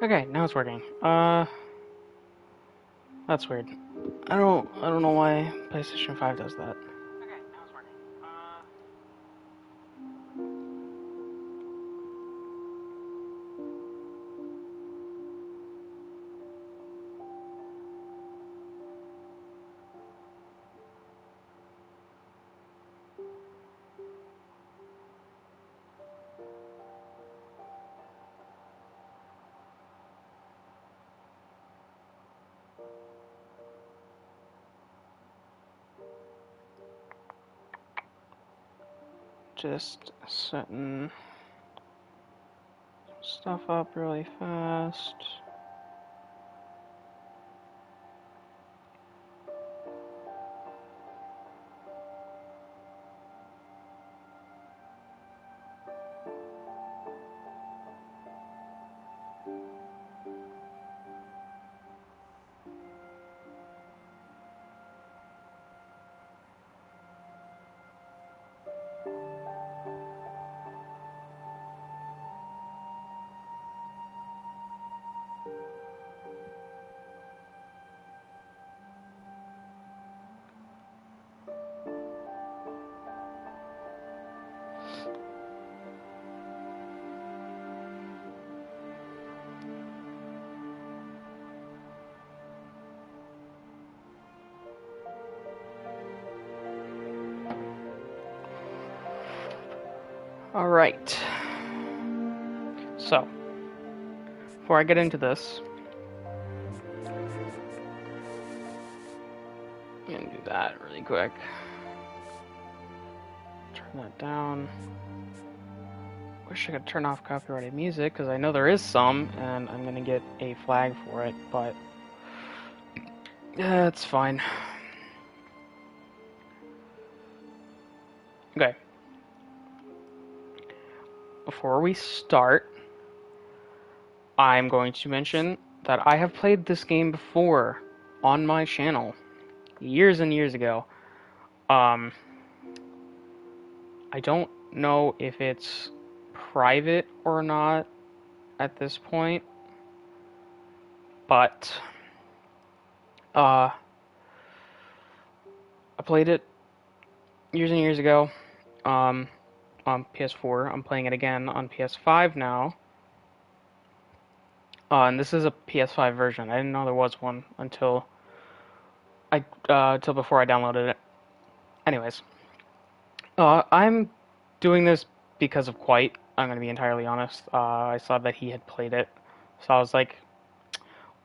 Okay, now it's working. That's weird. I don't know why PlayStation 5 does that. Okay, now it's working. Just setting stuff up really fast. Alright. So, before I get into this, I'm gonna do that really quick. Turn that down. Wish I could turn off copyrighted music, because I know there is some, and I'm gonna get a flag for it, but yeah, it's fine. Okay. Before we start, I'm going to mention that I have played this game before on my channel years and years ago. I don't know if it's private or not at this point, but I played it years and years ago on PS4. I'm playing it again on PS5 now. And this is a PS5 version. I didn't know there was one until before I downloaded it. Anyways, I'm doing this because of Quite. I'm gonna be entirely honest. I saw that he had played it, so I was like,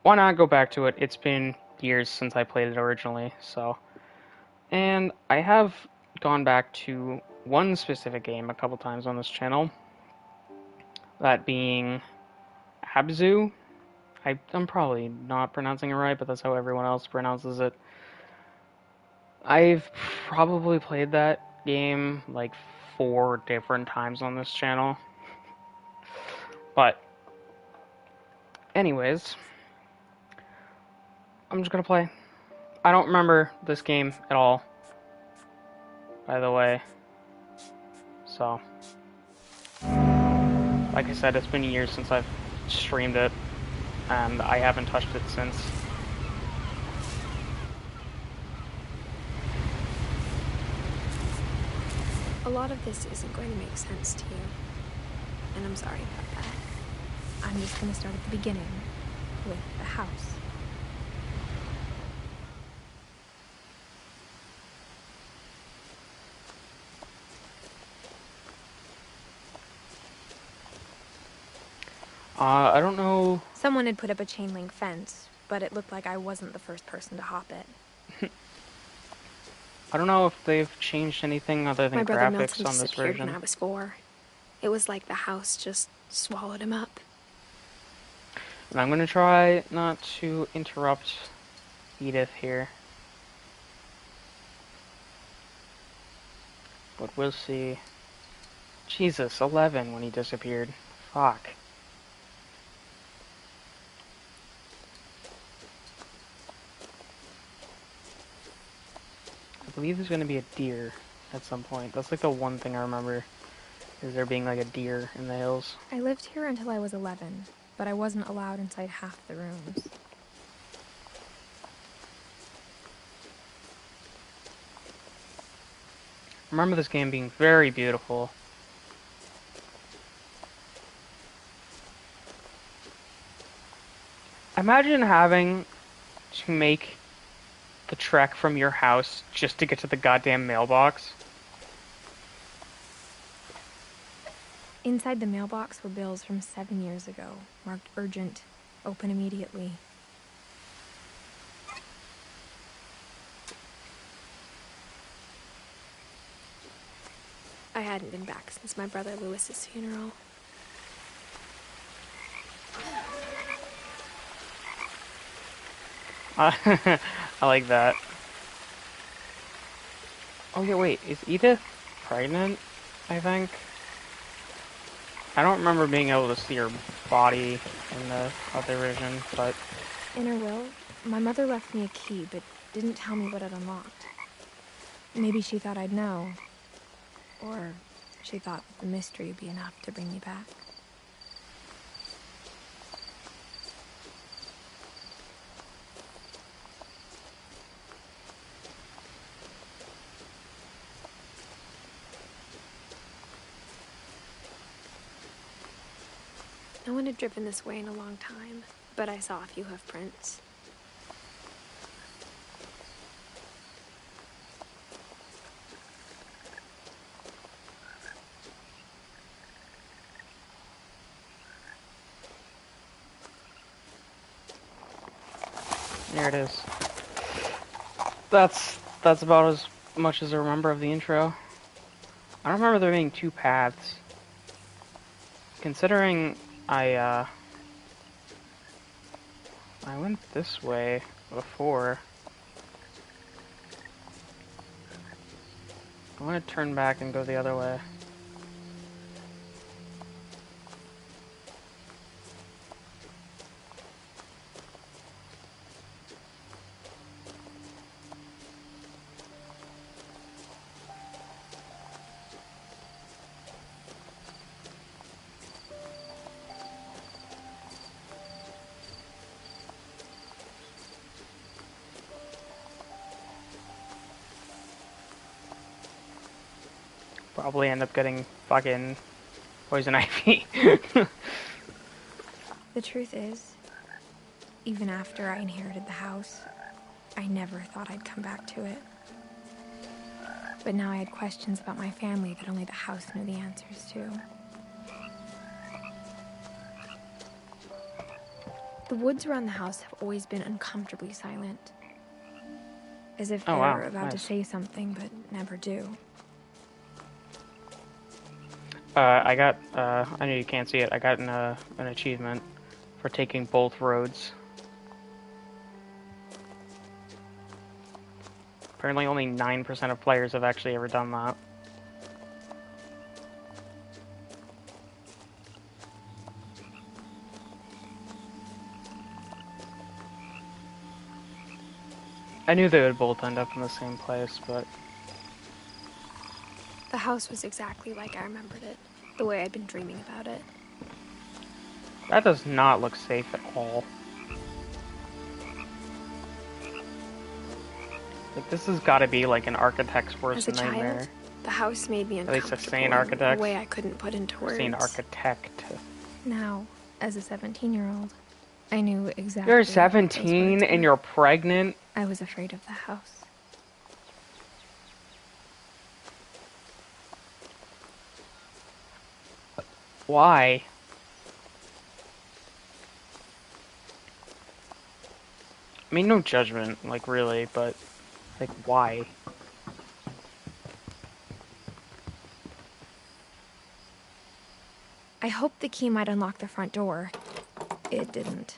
why not go back to it? It's been years since I played it originally, so. And I have gone back to one specific game a couple times on this channel. That being Abzu. I'm probably not pronouncing it right, but that's how everyone else pronounces it. I've probably played that game like 4 different times on this channel. But, anyways, I'm just gonna play. I don't remember this game at all, by the way. So, like I said, it's been years since I've streamed it. and I haven't touched it since. A lot of this isn't going to make sense to you, and I'm sorry about that. I'm just going to start at the beginning, with the house. I don't know. Someone had put up a chain link fence, but it looked like I wasn't the first person to hop it. I don't know if they've changed anything other My than brother graphics Milton on this disappeared when version. I was 4. It was like the house just swallowed him up. And I'm gonna try not to interrupt Edith here. But we'll see. Jesus, 11 when he disappeared. Fuck. I believe there's gonna be a deer at some point. That's like the one thing I remember, is there being like a deer in the hills. I lived here until I was 11, but I wasn't allowed inside half the rooms. I remember this game being very beautiful. Imagine having to make the trek from your house just to get to the goddamn mailbox. Inside the mailbox were bills from 7 years ago, marked urgent, open immediately. I hadn't been back since my brother Lewis's funeral. I like that. Oh yeah, wait, is Edith pregnant, I think? I don't remember being able to see her body in the other version, but... In her will, my mother left me a key, but didn't tell me what it unlocked. Maybe she thought I'd know. Or she thought the mystery would be enough to bring me back. No one had driven this way in a long time, but I saw a few hoof prints. There it is. That's about as much as I remember of the intro. I don't remember there being 2 paths. Considering I went this way before. I want to turn back and go the other way. Probably end up getting fucking poison ivy. The truth is, even after I inherited the house, I never thought I'd come back to it. But now I had questions about my family that only the house knew the answers to. The woods around the house have always been uncomfortably silent. As if Oh, they're wow. about to Nice. say something, but never do. I got, I know you can't see it, I got an achievement for taking both roads. Apparently only 9% of players have actually ever done that. I knew they would both end up in the same place, but... The house was exactly like I remembered it, the way I'd been dreaming about it. That does not look safe at all. Like, this has got to be like an architect's As worst a child, nightmare. the house made me At least a sane uncomfortable in a architect. way I couldn't put into Sane words. architect. Now, as a 17-year-old, I knew exactly You're what those 17 words and were. you're pregnant? I was afraid of the house. Why? I mean, no judgment, like, really, but, like, why? I hoped the key might unlock the front door. It didn't.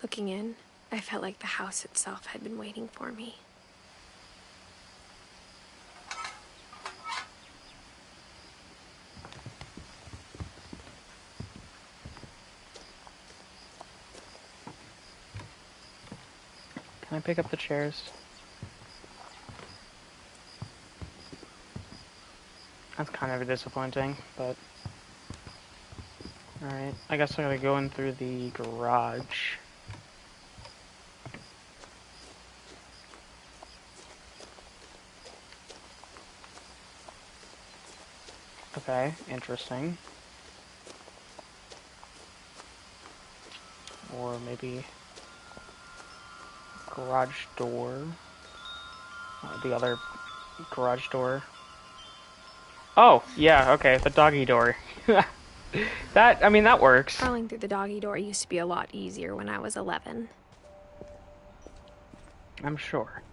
Looking in, I felt like the house itself had been waiting for me. Can I pick up the chairs? That's kind of disappointing, but... Alright, I guess I gotta go in through the garage. Okay, interesting. Or maybe... garage door. The other garage door. Oh, yeah, okay, the doggy door. That, I mean, that works. Crawling through the doggy door used to be a lot easier when I was 11. I'm sure.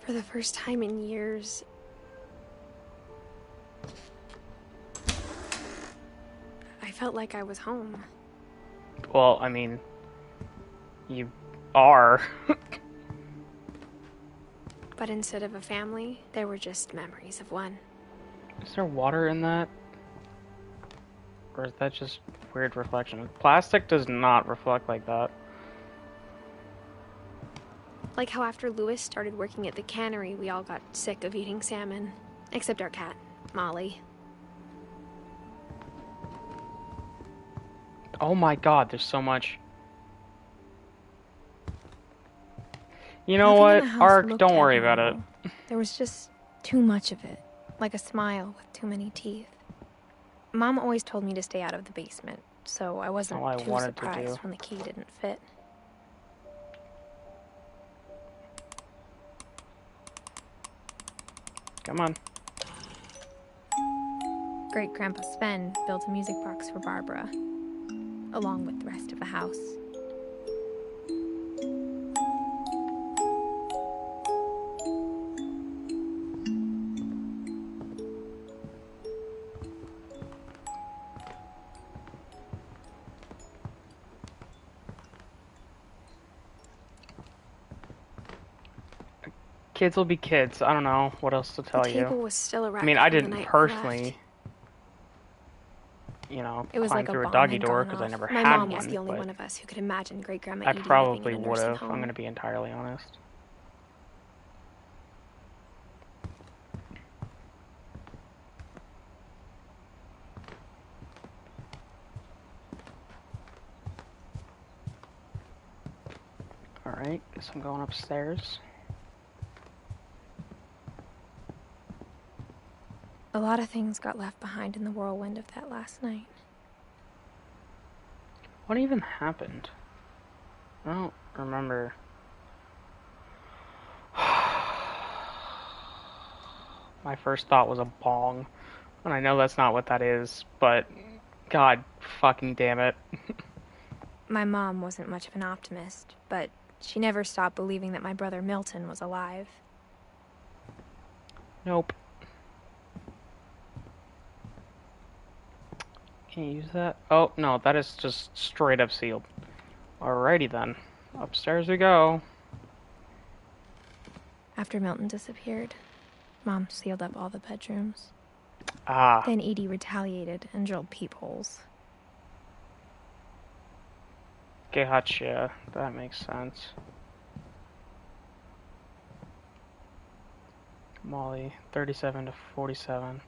For the first time in years, I felt like I was home. Well, I mean, you are. But instead of a family, there were just memories of one. Is there water in that? Or is that just weird reflection? Plastic does not reflect like that. Like how after Lewis started working at the cannery, we all got sick of eating salmon. Except our cat, Molly. Oh my god, there's so much. You know what, Ark, don't worry about it. There was just too much of it. Like a smile with too many teeth. Mom always told me to stay out of the basement, so I wasn't too surprised when the key didn't fit. Come on. Great-Grandpa Sven built a music box for Barbara, along with the rest of the house. Kids will be kids. I don't know what else to tell you. The table was still a wreck. I mean, I didn't personally, you know, climb through a doggy door because I never had one. My mom was the only one of us who could imagine Great-Grandma Edie living in a nursing home. I probably would have, I'm going to be entirely honest. Alright, guess I'm going upstairs. A lot of things got left behind in the whirlwind of that last night. What even happened? I don't remember. My first thought was a bong. And I know that's not what that is, but god fucking damn it. My mom wasn't much of an optimist, but she never stopped believing that my brother Milton was alive. Nope. Can't use that? Oh, no, that is just straight up sealed. Alrighty then. Upstairs we go. After Milton disappeared, Mom sealed up all the bedrooms. Ah. Then Edie retaliated and drilled peepholes. Gotcha. That makes sense. Molly, 37 to 47.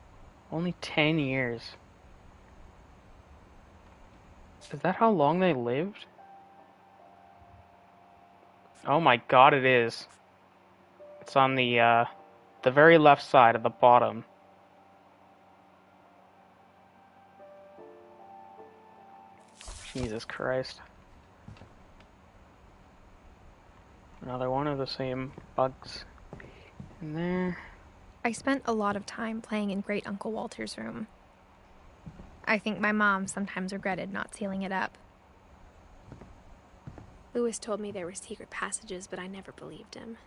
Only 10 years. Is that how long they lived? Oh my god, it is. It's on the very left side at the bottom. Jesus Christ. Another one of the same bugs in there. I spent a lot of time playing in Great Uncle Walter's room. I think my mom sometimes regretted not sealing it up. Lewis told me there were secret passages, but I never believed him.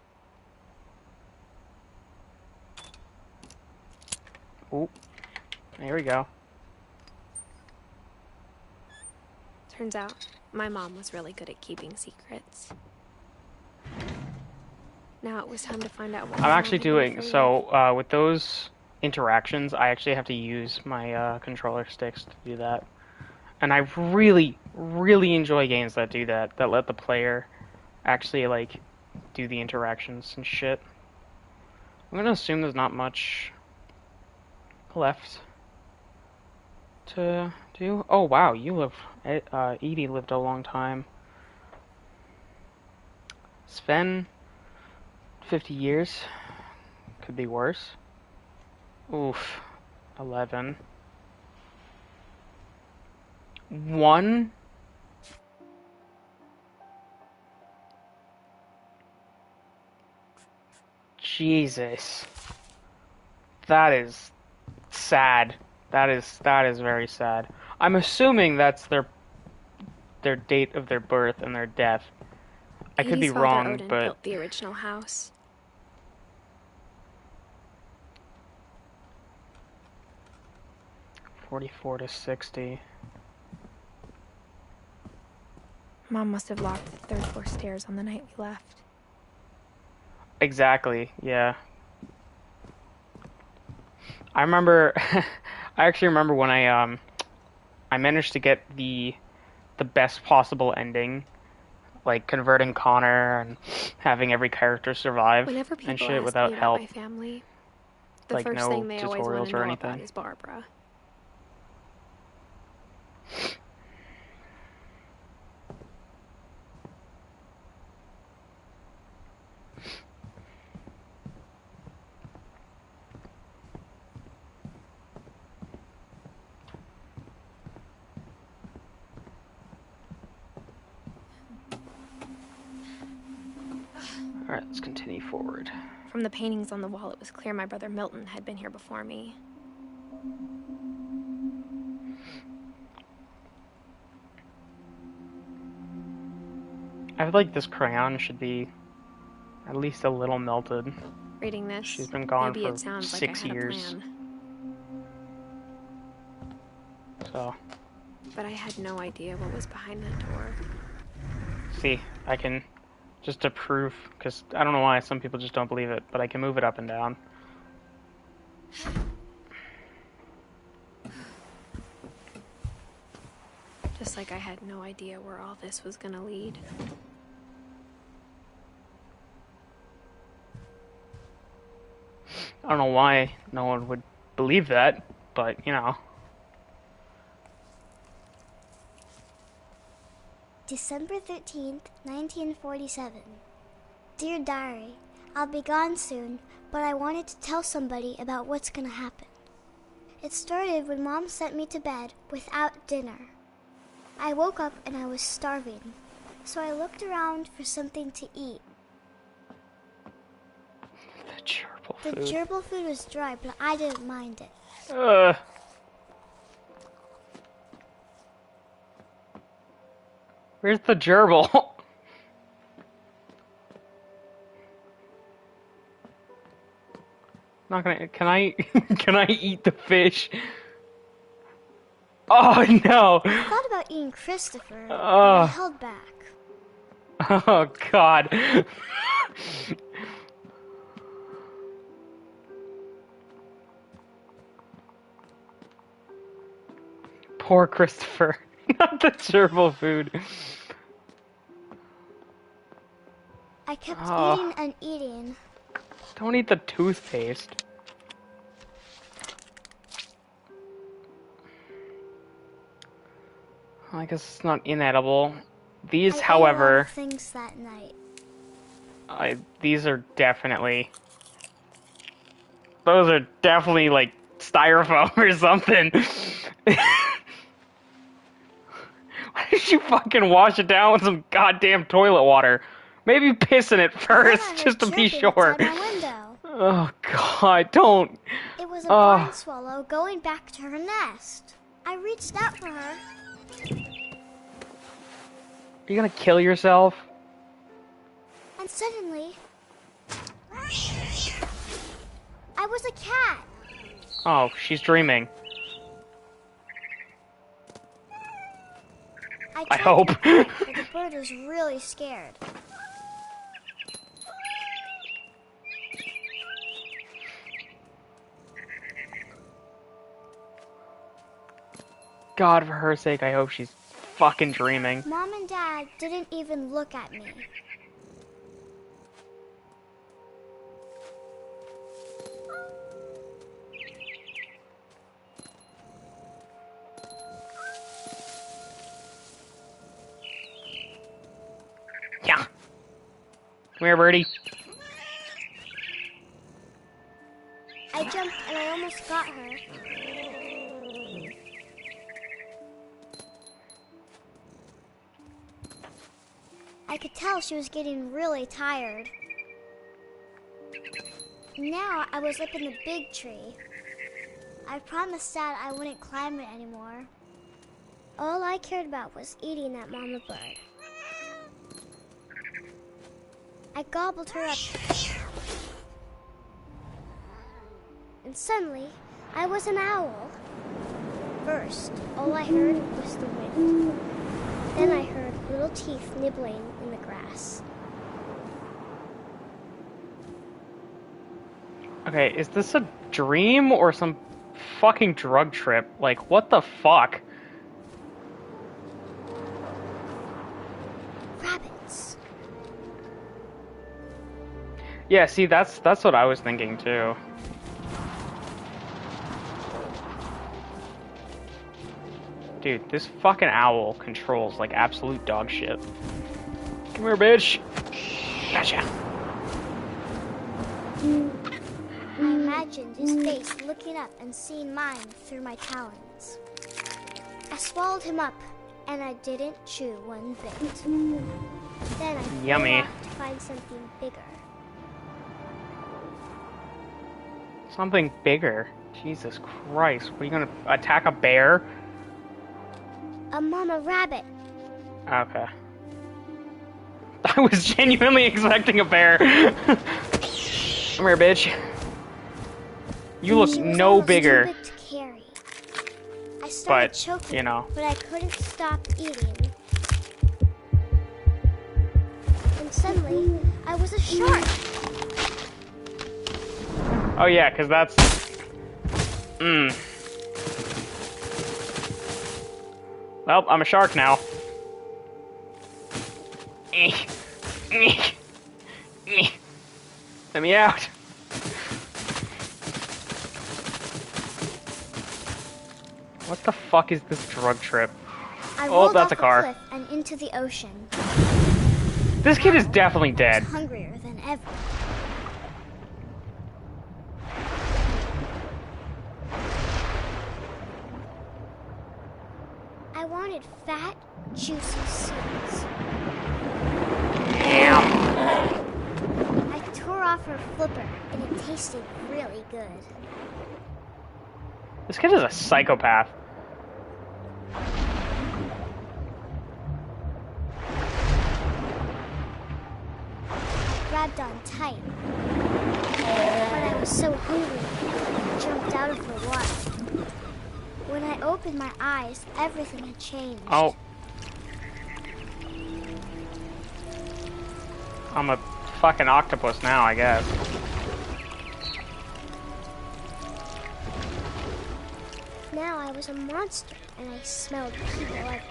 Ooh, there we go. Turns out, my mom was really good at keeping secrets. Now it was time to find out what I'm actually doing, so with those interactions, I actually have to use my controller sticks to do that. And I really, really enjoy games that do that, that let the player actually, like, do the interactions and shit. I'm gonna assume there's not much left to do. Oh, wow, you live, Edie lived a long time. Sven, 50 years. Could be worse. Oof, 11. 1? Jesus. That is sad. That is very sad. I'm assuming that's their date of their birth and their death. I could be wrong, Odin but built the original house. $44 to $60. Mom must have locked the third floor stairs on the night we left. Exactly, yeah. I remember I actually remember when I managed to get the best possible ending, like converting Connor and having every character survive Whenever people and shit ask without me about help. my family, the Like first no thing they always want tutorials to or know anything. about is Barbara. Alright, let's continue forward. From the paintings on the wall, it was clear my brother Milton had been here before me. I feel like this crayon should be at least a little melted. Reading this, She's been gone maybe for it sounds 6 like I had years. a plan. So, But I had no idea what was behind that door. see, I can, just to prove, because I don't know why some people just don't believe it, but I can move it up and down. Just like I had no idea where all this was gonna lead. I don't know why no one would believe that, but, you know. December 13th, 1947. Dear Diary, I'll be gone soon, but I wanted to tell somebody about what's gonna happen. It started when Mom sent me to bed without dinner. I woke up and I was starving, so I looked around for something to eat. The gerbil The food. gerbil food was dry, but I didn't mind it. Where's the gerbil? Not gonna. Can I? Can I eat the fish? Oh no! I thought about eating Christopher, but I held back. Oh god. Poor Christopher. Not the gerbil food. I kept Oh. eating and eating. Don't eat the toothpaste. I guess it's not inedible. These, I ate a lot however, of things that night. these are definitely... Those are definitely, like, styrofoam or something. Why did you fucking wash it down with some goddamn toilet water? Maybe piss in it Then I first, heard just to be chirping sure. outside my window. Oh, God, don't. It was a barn swallow going back to her nest. I reached out for her. Are you gonna kill yourself? And suddenly, I was a cat. Oh, she's dreaming. I hope. But the bird was really scared. God, for her sake, I hope she's fucking dreaming. Mom and Dad didn't even look at me. Yeah. Come here, birdie. I jumped and I almost got her. I could tell she was getting really tired. Now I was up in the big tree. I promised Dad I wouldn't climb it anymore. All I cared about was eating that mama bird. I gobbled her up. And suddenly, I was an owl. First, all I heard was the wind. Then I heard little teeth nibbling in the grass. Okay, is this a dream or some fucking drug trip? Like, what the fuck? Rabbits. Yeah, see, that's what I was thinking too. Dude, this fucking owl controls like absolute dog shit. Come here, bitch. Gotcha. I imagined his face looking up and seeing mine through my talons. I swallowed him up, and I didn't chew one bit. Then I flew Yummy. off to find something bigger. Something bigger. Jesus Christ. What, are you gonna attack a bear? A mama rabbit. Okay. I was genuinely expecting a bear. Come here, bitch. You look She was no almost bigger. Too big to carry. I started But, choking, you know. but I couldn't stop eating. And suddenly, I was a shark. Oh yeah, because that's... Well, I'm a shark now. Let me out. What the fuck is this drug trip? I Oh, rolled that's off a car. cliff and into the ocean. This kid is definitely I was dead. hungrier than ever. I wanted fat, juicy seeds. I tore off her flipper, and it tasted really good. This kid is a psychopath. I grabbed on tight, but I was so hungry, I jumped out of the water. When I opened my eyes, everything had changed. Oh. I'm a fucking octopus now, I guess. Now I was a monster, and I smelled people everywhere.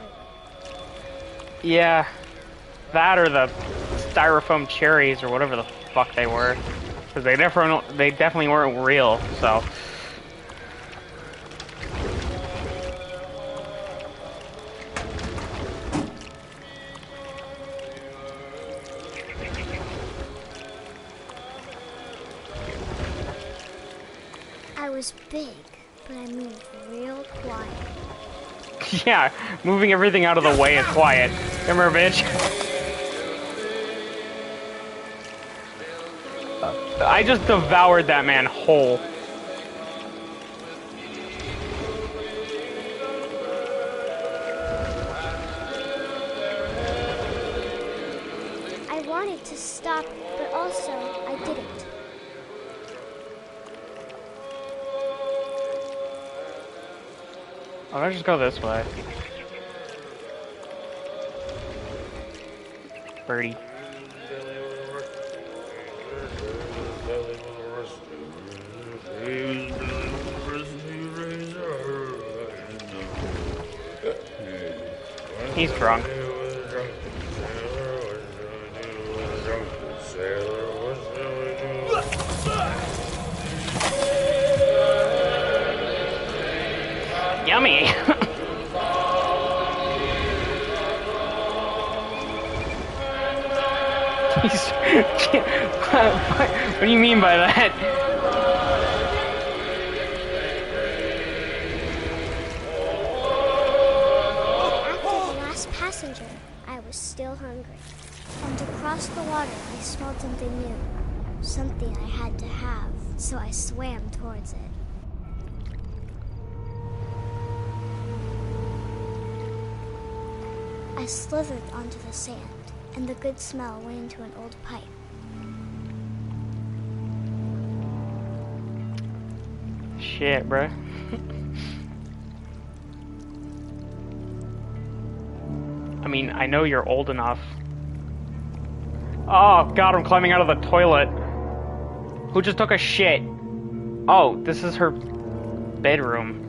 Yeah. That or the styrofoam cherries or whatever the fuck they were, because they definitely weren't real. So. I was big, but I moved real quiet. Yeah, moving everything out of the way is quiet. Come here, bitch. I just devoured that man whole. I wanted to stop, but also I didn't. Oh, let's just go this way. Birdie. He's drunk. Yummy! What do you mean by that? After the last passenger, I was still hungry. And across the water, I smelled something new. Something I had to have, so I swam towards it. I slithered onto the sand, and the good smell went into an old pipe. Shit, bruh. I mean, I know you're old enough. Oh, God, I'm climbing out of the toilet. Who just took a shit? Oh, this is her bedroom.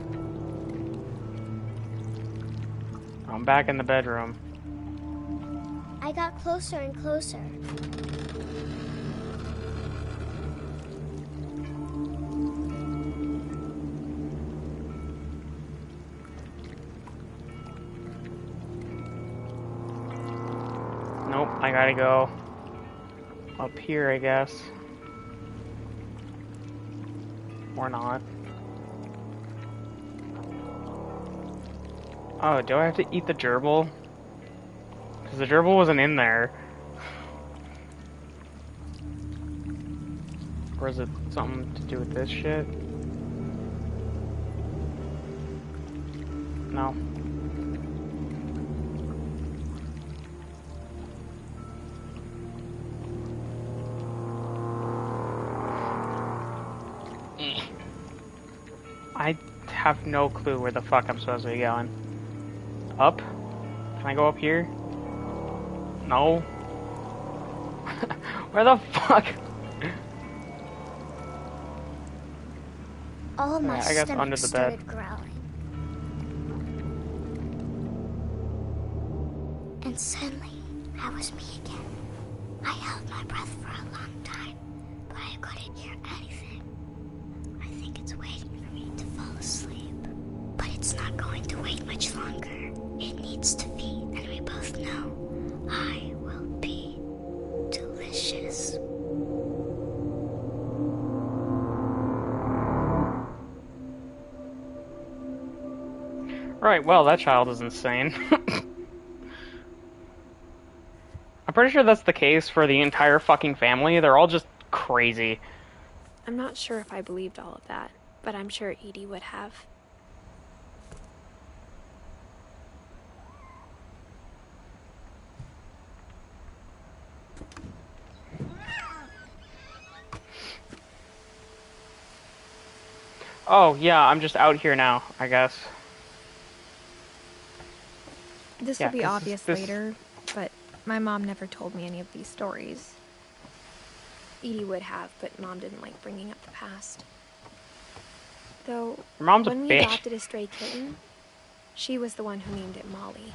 I'm back in the bedroom. I got closer and closer. Nope, I gotta go up here, I guess. Or not. Oh, do I have to eat the gerbil? Because the gerbil wasn't in there. Or is it something to do with this shit? No. I have no clue where the fuck I'm supposed to be going. Up? Can I go up here? No. Where the fuck? All my I guess stomach under the started bed. growling. And suddenly, I was me again. I held my breath for a long time, but I couldn't hear anything. I think it's waiting for me to fall asleep. But it's not going to wait much longer. It needs to be, and we both know I will be delicious. Right, well, that child is insane. I'm pretty sure that's the case for the entire fucking family. They're all just crazy. I'm not sure if I believed all of that, but I'm sure Edie would have. Oh, yeah, I'm just out here now, I guess. This Yeah, will be 'cause obvious this- later, but my mom never told me any of these stories. Edie would have, but Mom didn't like bringing up the past. Though, Your mom's a when we bitch. adopted a stray kitten, she was the one who named it Molly.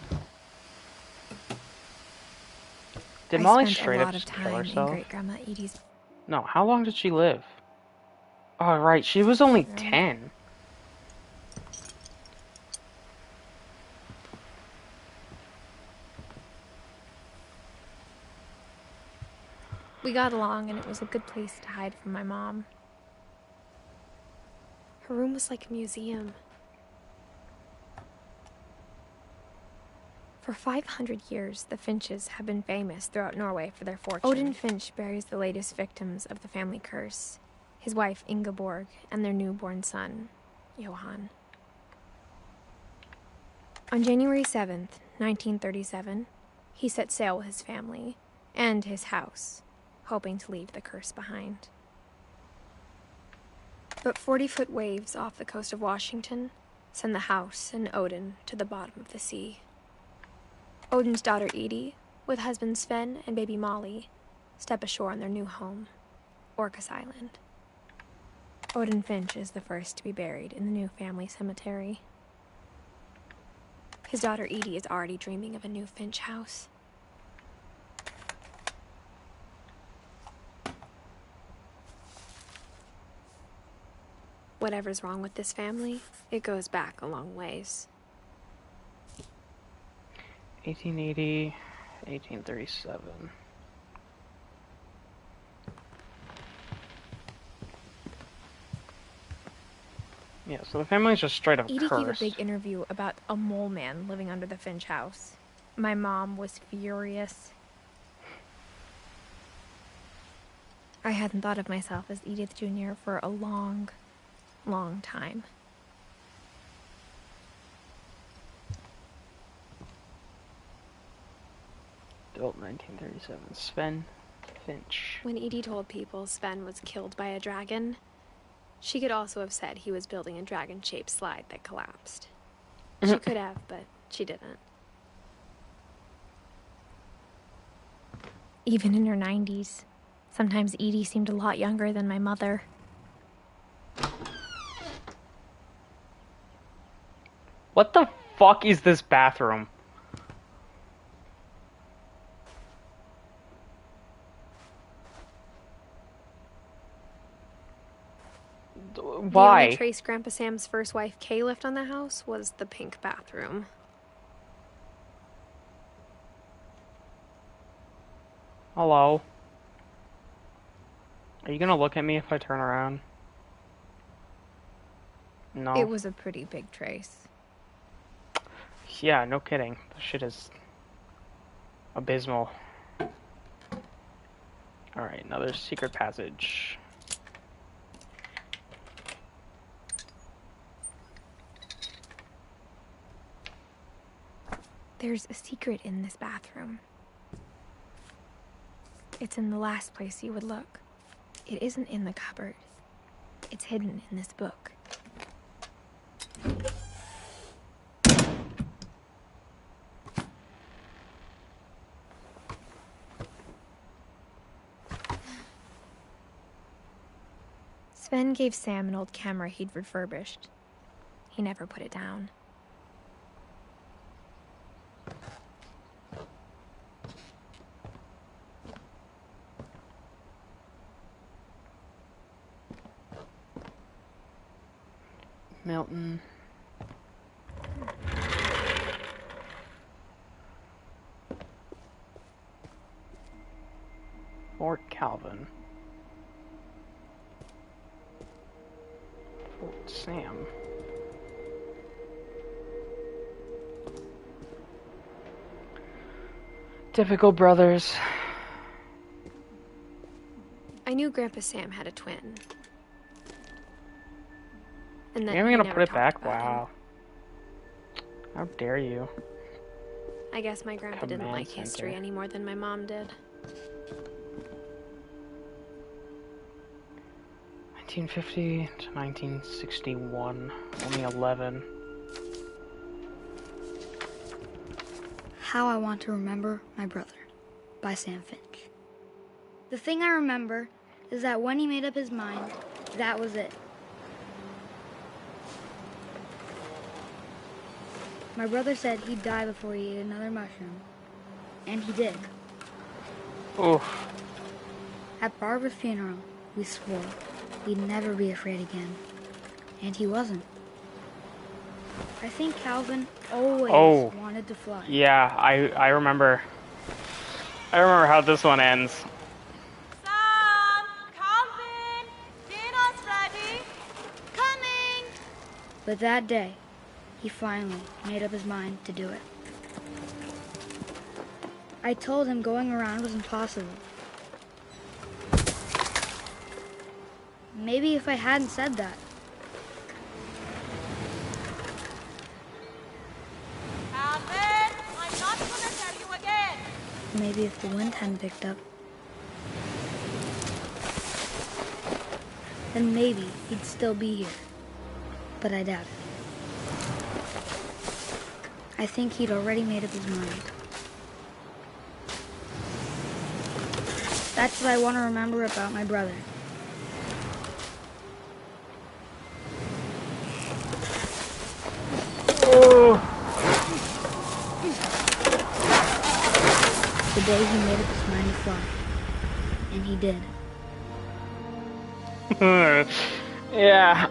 Did I Molly spent a straight up lot of just kill time in herself? Great-Grandma Edie's No, how long did she live? Oh, right, she was only room. 10. We got along, and it was a good place to hide from my mom. Her room was like a museum. For 500 years, the Finches have been famous throughout Norway for their fortune. Odin Finch buries the latest victims of the family curse, his wife Ingeborg, and their newborn son, Johan. On January 7th, 1937, he set sail with his family and his house, hoping to leave the curse behind. But 40-foot waves off the coast of Washington send the house and Odin to the bottom of the sea. Odin's daughter Edie, with husband Sven and baby Molly, step ashore on their new home, Orcas Island. Odin Finch is the first to be buried in the new family cemetery. His daughter Edie is already dreaming of a new Finch house. Whatever's wrong with this family, it goes back a long ways. 1880, 1837. Yeah, so the family's just straight up Edie cursed. gave a big interview about a mole man living under the Finch house. My mom was furious. I hadn't thought of myself as Edith Jr. for a long time. Built 1937. Sven Finch. When Edie told people Sven was killed by a dragon, she could also have said he was building a dragon-shaped slide that collapsed. She could have, but she didn't. Even in her 90s, sometimes Edie seemed a lot younger than my mother. What the fuck is this bathroom? Why? The only trace Grandpa Sam's first wife Kay left on the house was the pink bathroom. Hello? Are you gonna look at me if I turn around? No. It was a pretty big trace. Yeah, no kidding. This shit is abysmal. Alright, another secret passage. There's a secret in this bathroom. It's in the last place you would look. It isn't in the cupboard. It's hidden in this book. Sven gave Sam an old camera he'd refurbished. He never put it down. Milton. Fort Calvin. Fort Sam. Typical brothers. I knew Grandpa Sam had a twin. And then You're even he gonna never put it talked back? about him. Wow. How dare you? I guess my grandpa didn't Command like history center. any more than my mom did. 1950 to 1961. Only 11. How I Want to Remember My Brother by Sam Finch. The thing I remember is that when he made up his mind, that was it. My brother said he'd die before he ate another mushroom, and he did. Oof. At Barbara's funeral, we swore we'd never be afraid again. And he wasn't. I think Calvin always wanted to fly. Yeah, I remember. I remember how this one ends. Sam! Calvin! Dinner's ready! Coming! But that day, he finally made up his mind to do it. I told him going around was impossible. Maybe if I hadn't said that. Calvin! I'm not gonna tell you again! Maybe if the wind hadn't picked up. Then maybe he'd still be here. But I doubt it. I think he'd already made up his mind. That's what I want to remember about my brother. The day he made up his mind to fly. And he did. Yeah.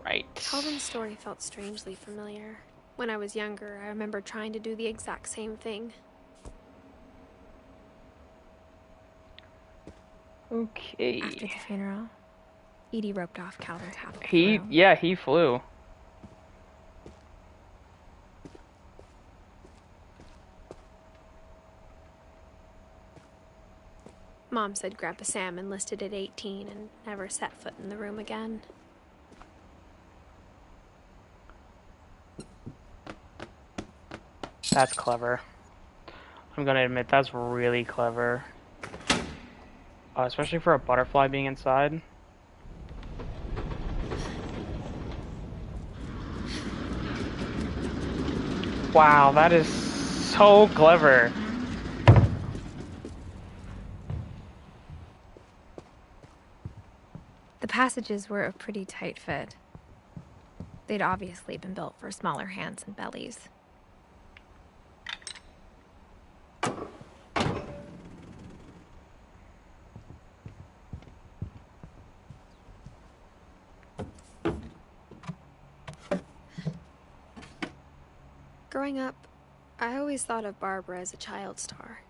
Right. Calvin's story felt strangely familiar. When I was younger, I remember trying to do the exact same thing. Okay. After the funeral, Edie roped off Calvin's half of the room. Yeah, he flew. Mom said Grandpa Sam enlisted at 18 and never set foot in the room again. That's clever. I'm gonna admit, that's really clever. Especially for a butterfly being inside. Wow, that is so clever. The passages were a pretty tight fit. They'd obviously been built for smaller hands and bellies. Growing up, I always thought of Barbara as a child star.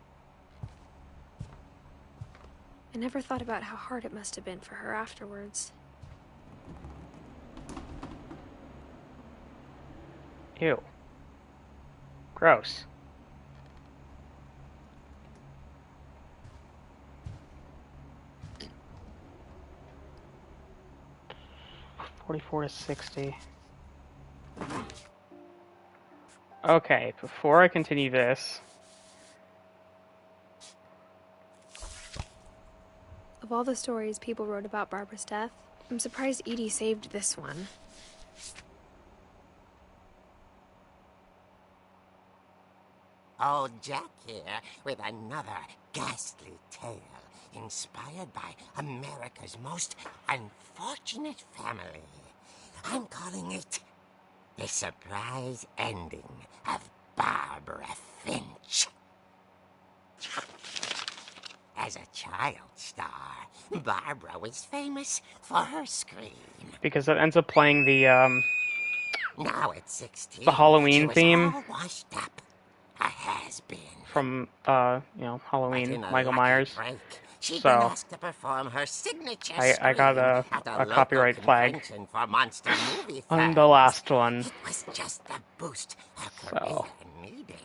I never thought about how hard it must have been for her afterwards. Ew. Gross. $44 to $60. Okay, before I continue this, Of all the stories people wrote about Barbara's death, I'm surprised Edie saved this one. Old Jack here with another ghastly tale inspired by America's most unfortunate family. I'm calling it The Surprise Ending of Barbara Finch. As a child star, Barbara was famous for her scream. because it ends up playing the Now at 16, the Halloween she was theme all washed up. A has-been. from Halloween, Michael lucky Myers. break, she'd So, been asked to perform her signature I got scream at a local copyright flag convention for monster movie on fans. the last one. It was just the boost her So. career needed.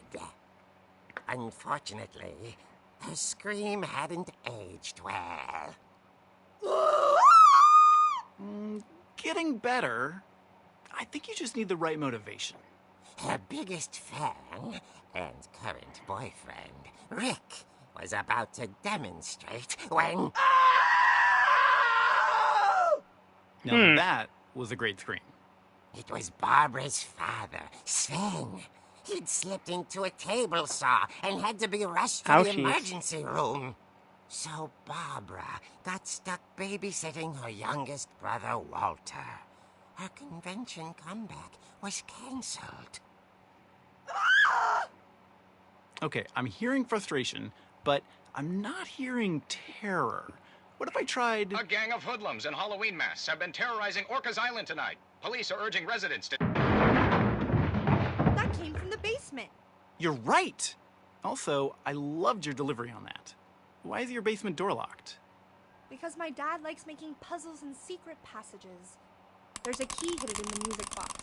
Unfortunately, her scream hadn't aged well. Getting better. I think you just need the right motivation. Her biggest fan and current boyfriend, Rick, was about to demonstrate when... Now that was a great scream. It was Barbara's father, Sven. He'd slipped into a table saw and had to be rushed to the Ouchies. emergency room. So Barbara got stuck babysitting her youngest brother, Walter. her convention comeback was cancelled. Okay, I'm hearing frustration, but I'm not hearing terror. What if I tried... A gang of hoodlums in Halloween masks have been terrorizing Orcas Island tonight. Police are urging residents to... That came from the basement. You're right! Also, I loved your delivery on that. Why is your basement door locked? Because my dad likes making puzzles and secret passages. There's a key hidden in the music box.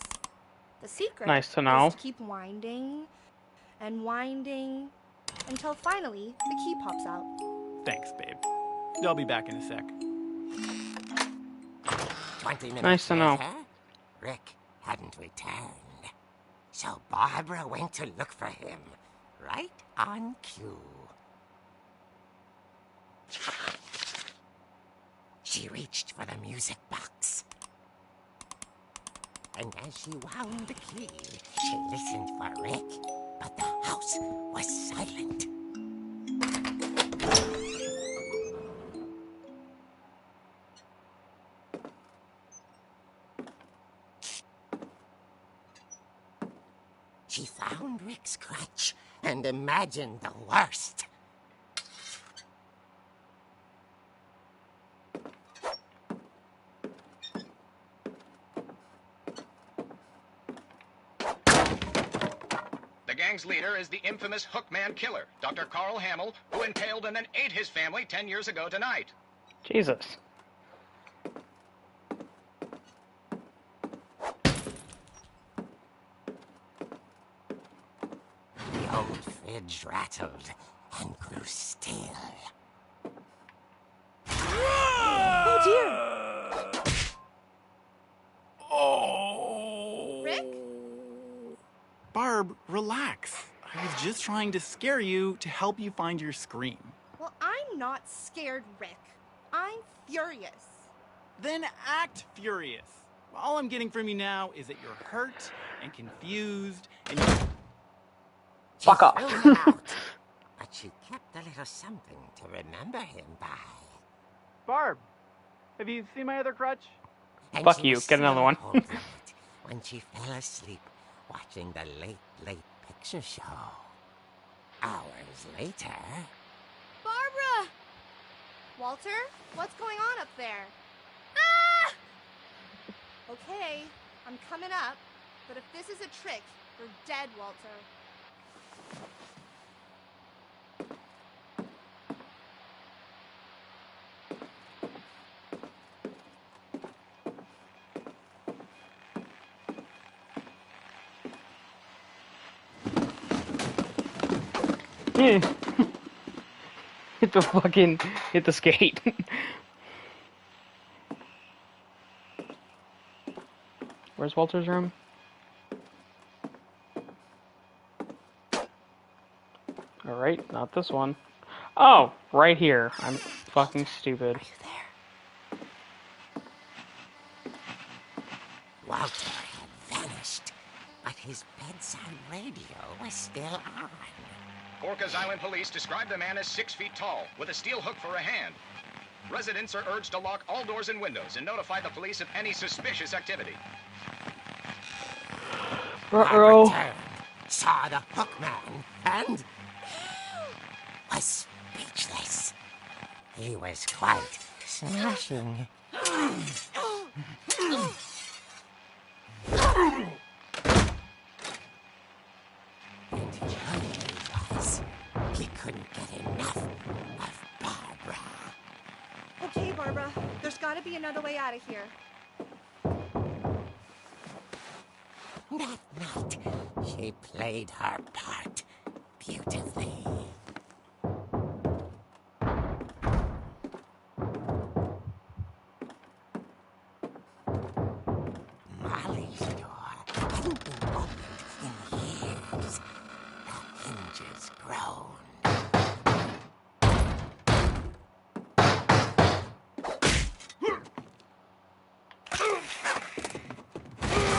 The secret Nice to know. is to keep winding and winding until finally the key pops out. Thanks, babe. I'll be back in a sec. 20 minutes Nice to know. later, Rick hadn't returned. So Barbara went to look for him, right on cue. She reached for the music box. And as she wound the key, she listened for Rick, but the house was silent. She found Rick's crutch and imagined the worst. The gang's leader is the infamous Hookman killer, Dr. Carl Hamill, who impaled and then ate his family 10 years ago tonight. Jesus. The old fridge rattled and grew still. Oh dear! Oh! Rick? Barb, relax. I was just trying to scare you to help you find your scream. Well, I'm not scared, Rick. I'm furious. Then act furious. All I'm getting from you now is that you're hurt and confused and you... She Fuck off. threw him out, but she kept a little something to remember him by. Barb, have you seen my other crutch? And Fuck she you, was get another still one. holding it when she fell asleep watching the late picture show. Hours later... Barbara! Walter, what's going on up there? Ah! Okay, I'm coming up, but if this is a trick, you're dead, Walter. Hit the skate. Where's Walter's room? Alright, not this one. Oh, right here. I'm fucking stupid. Are you there? Walter had vanished, but his bedside radio was still on. Orcas Island police describe the man as 6 feet tall, with a steel hook for a hand. Residents are urged to lock all doors and windows and notify the police of any suspicious activity. Uh-oh. Turned, saw the hookman, and was speechless. He was quite smashing. And he realized he couldn't get enough of Barbara. Okay, Barbara, there's gotta be another way out of here. That night, she played her part beautifully. Molly's door hadn't been opened in years. The hinges groaned.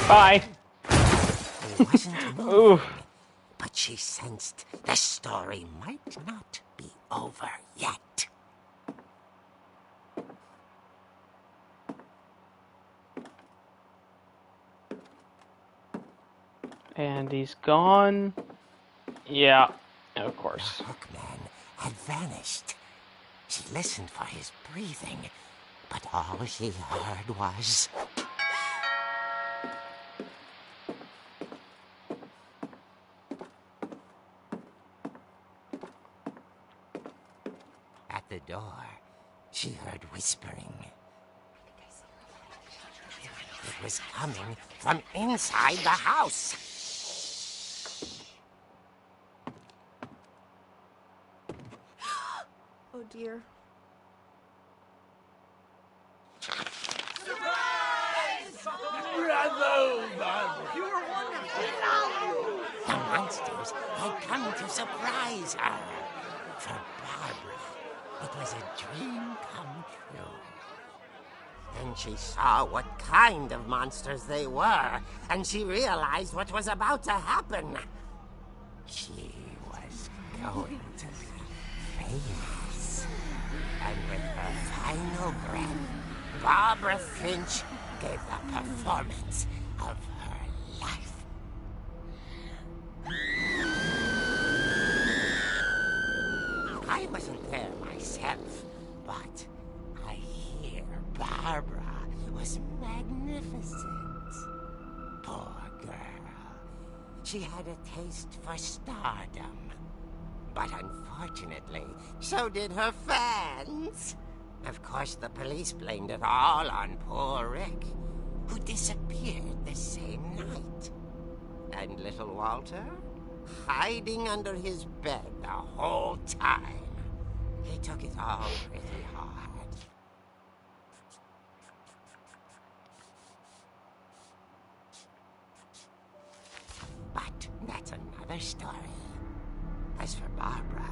Bye. He wasn't moving, Ooh. but she sensed the story might not be over yet. And he's gone. Yeah, of course. The hookman had vanished. She listened for his breathing, but all she heard was... At the door, she heard whispering. It was coming from inside the house. Oh dear. The monsters had come to surprise her. For Barbara, it was a dream come true. Then she saw what kind of monsters they were, and she realized what was about to happen. She was going to be famous. And with her final breath, Barbara Finch gave the performance of her life. I wasn't there myself, but I hear Barbara was magnificent. Poor girl. She had a taste for stardom. But unfortunately, so did her fans. Of course, the police blamed it all on poor Rick, who disappeared the same night. And little Walter? Hiding under his bed the whole time. He took it all pretty hard. But that's another story. As for Barbara,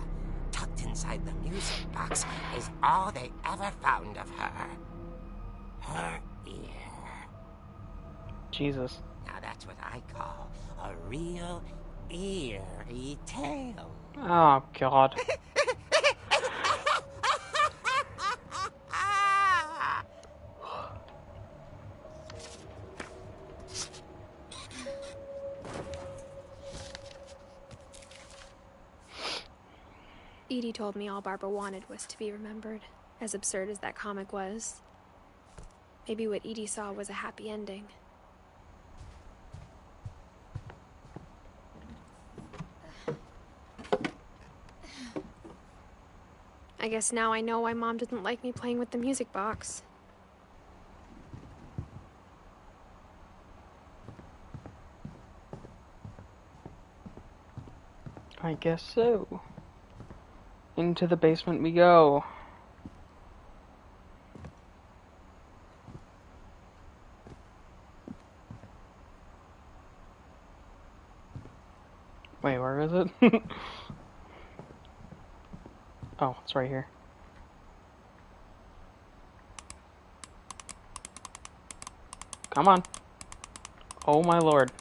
tucked inside the music box is all they ever found of her. Her ear. Jesus. Now that's what I call a real eerie tale. Oh, God. Edie told me all Barbara wanted was to be remembered, as absurd as that comic was. Maybe what Edie saw was a happy ending. I guess now I know why Mom didn't like me playing with the music box. I guess so. Into the basement we go. Wait, where is it? Oh, it's right here. Come on. Oh my lord.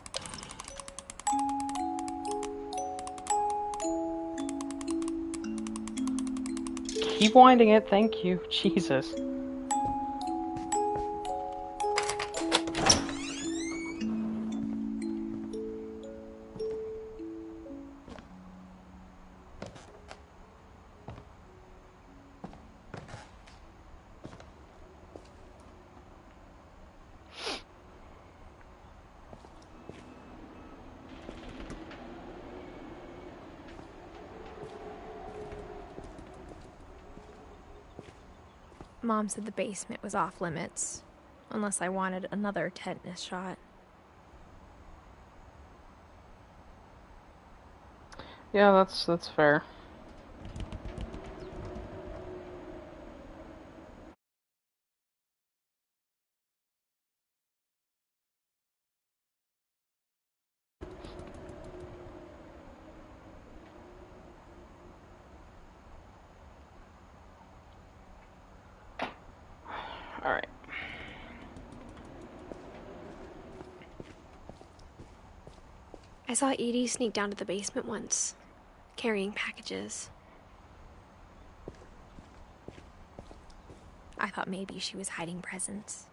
Keep winding it, thank you. Jesus. Mom said the basement was off limits, unless I wanted another tetanus shot. Yeah, that's fair. Alright. I saw Edie sneak down to the basement once, carrying packages. I thought maybe she was hiding presents.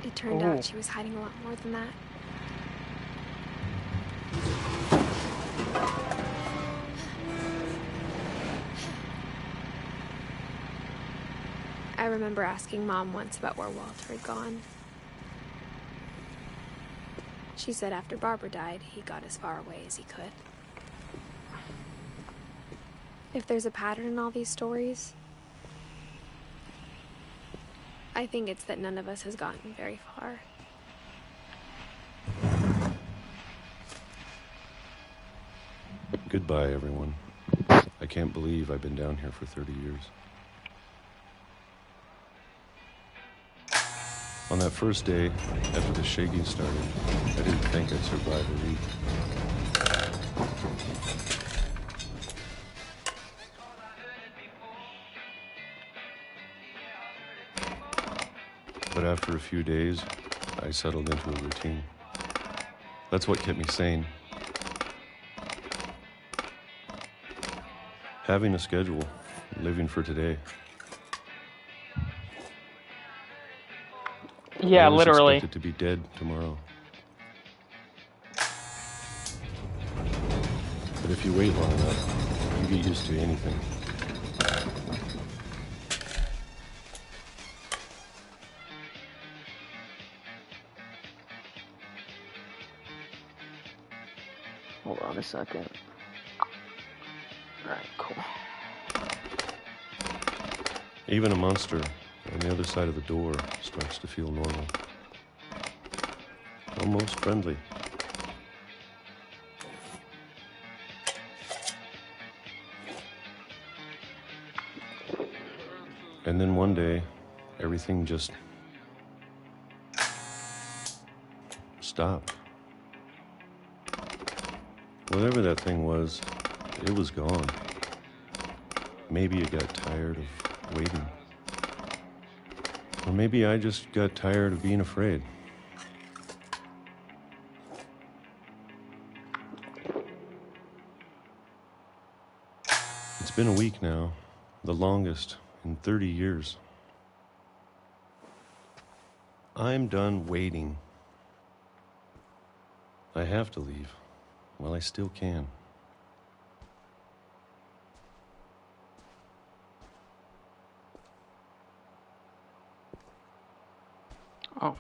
It turned Ooh. out she was hiding a lot more than that. I remember asking Mom once about where Walter had gone. She said after Barbara died, he got as far away as he could. If there's a pattern in all these stories, I think it's that none of us has gotten very far. Goodbye, everyone. I can't believe I've been down here for 30 years. On that first day, after the shaking started, I didn't think I'd survive a week. But after a few days, I settled into a routine. That's what kept me sane. Having a schedule, living for today. Yeah, I was literally. expected to be dead tomorrow. But if you wait long enough, you get used to anything. Hold on a second. Alright, cool. Even a monster on the other side of the door starts to feel normal. Almost friendly. And then one day, everything just stopped. Whatever that thing was, it was gone. Maybe it got tired of waiting. Or maybe I just got tired of being afraid. It's been a week now, the longest in 30 years. I'm done waiting. I have to leave while I still can. Oh.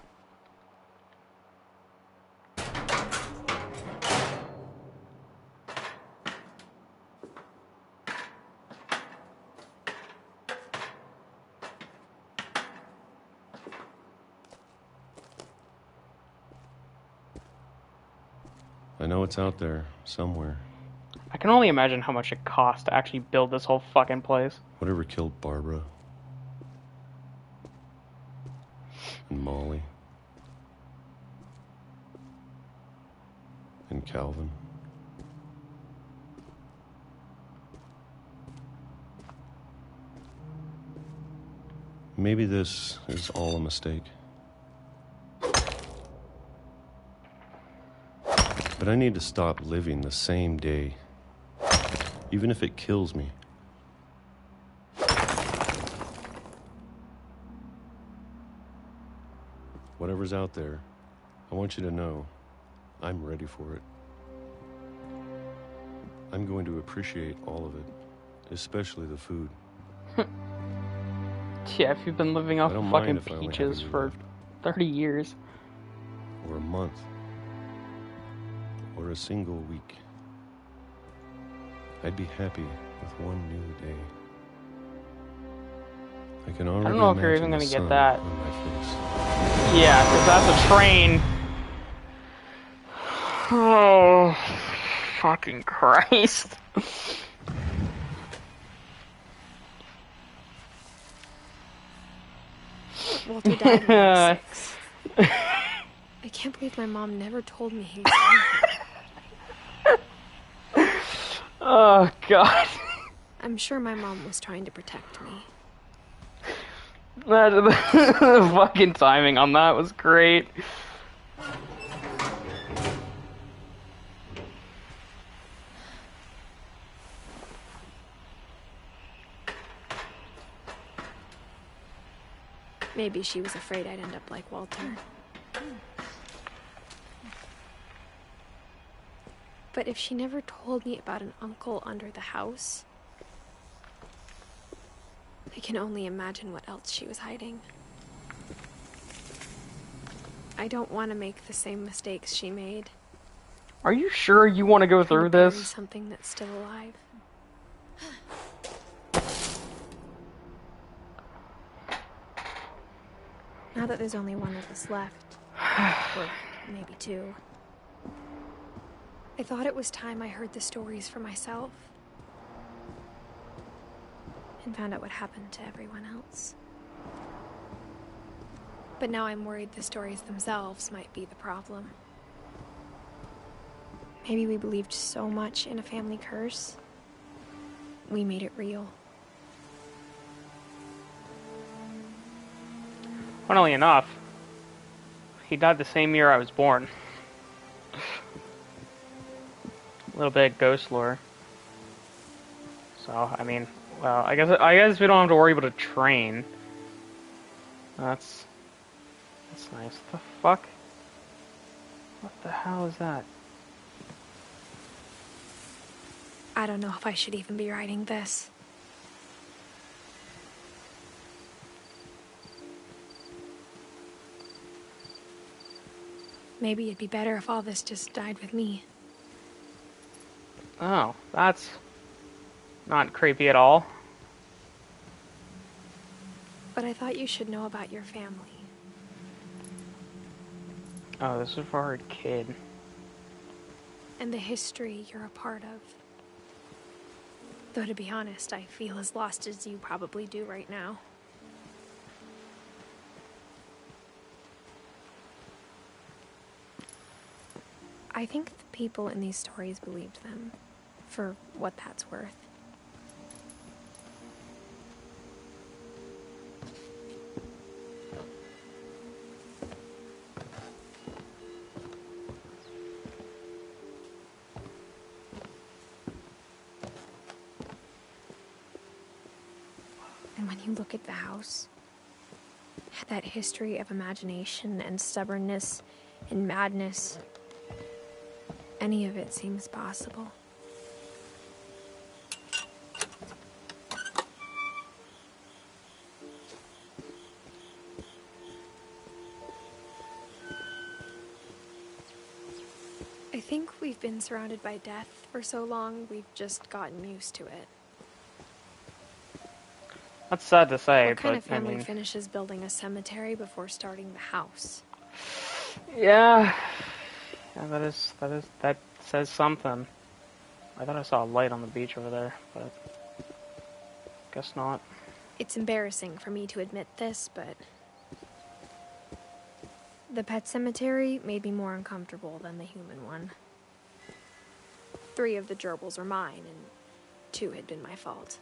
I know it's out there, somewhere. I can only imagine how much it cost to actually build this whole fucking place. Whatever killed Barbara. And Molly. And Calvin. Maybe this is all a mistake. But I need to stop living the same day, even if it kills me. Whatever's out there, I want you to know I'm ready for it. I'm going to appreciate all of it, especially the food. Yeah, if you've been living off I don't fucking mind if I only have peaches a year for left. 30 years. Or a month. Or a single week. I'd be happy with one new day. I can already I don't know if you're imagine even the gonna get sun that. on my face. Yeah, because that's a train. Oh, fucking Christ. Walter died when I was 6. I can't believe my mom never told me he was dead. Oh, God. I'm sure my mom was trying to protect me. The fucking timing on that was great. Maybe she was afraid I'd end up like Walter. But if she never told me about an uncle under the house, I can only imagine what else she was hiding. I don't want to make the same mistakes she made. Are you sure you want to go through bury this? Something that's still alive. Now that there's only one of us left, or maybe two, I thought it was time I heard the stories for myself and found out what happened to everyone else. But now I'm worried the stories themselves might be the problem. Maybe we believed so much in a family curse, we made it real. Funnily enough, he died the same year I was born. A little bit of ghost lore. So, I mean, well, I guess we don't have to worry about a train. That's nice. The fuck? What the hell is that? I don't know if I should even be writing this. Maybe it'd be better if all this just died with me. Oh, that's not creepy at all. But I thought you should know about your family. Oh, this is for her kid. And the history you're a part of. Though to be honest, I feel as lost as you probably do right now. I think the people in these stories believed them, for what that's worth. And when you look at the house, that history of imagination and stubbornness and madness, any of it seems possible. I think we've been surrounded by death for so long, we've just gotten used to it. That's sad to say, What kind but of family I mean, finishes building a cemetery before starting the house? yeah, that says something. I thought I saw a light on the beach over there, but guess not. It's embarrassing for me to admit this, but the pet cemetery made me more uncomfortable than the human one. 3 of the gerbils were mine, and 2 had been my fault.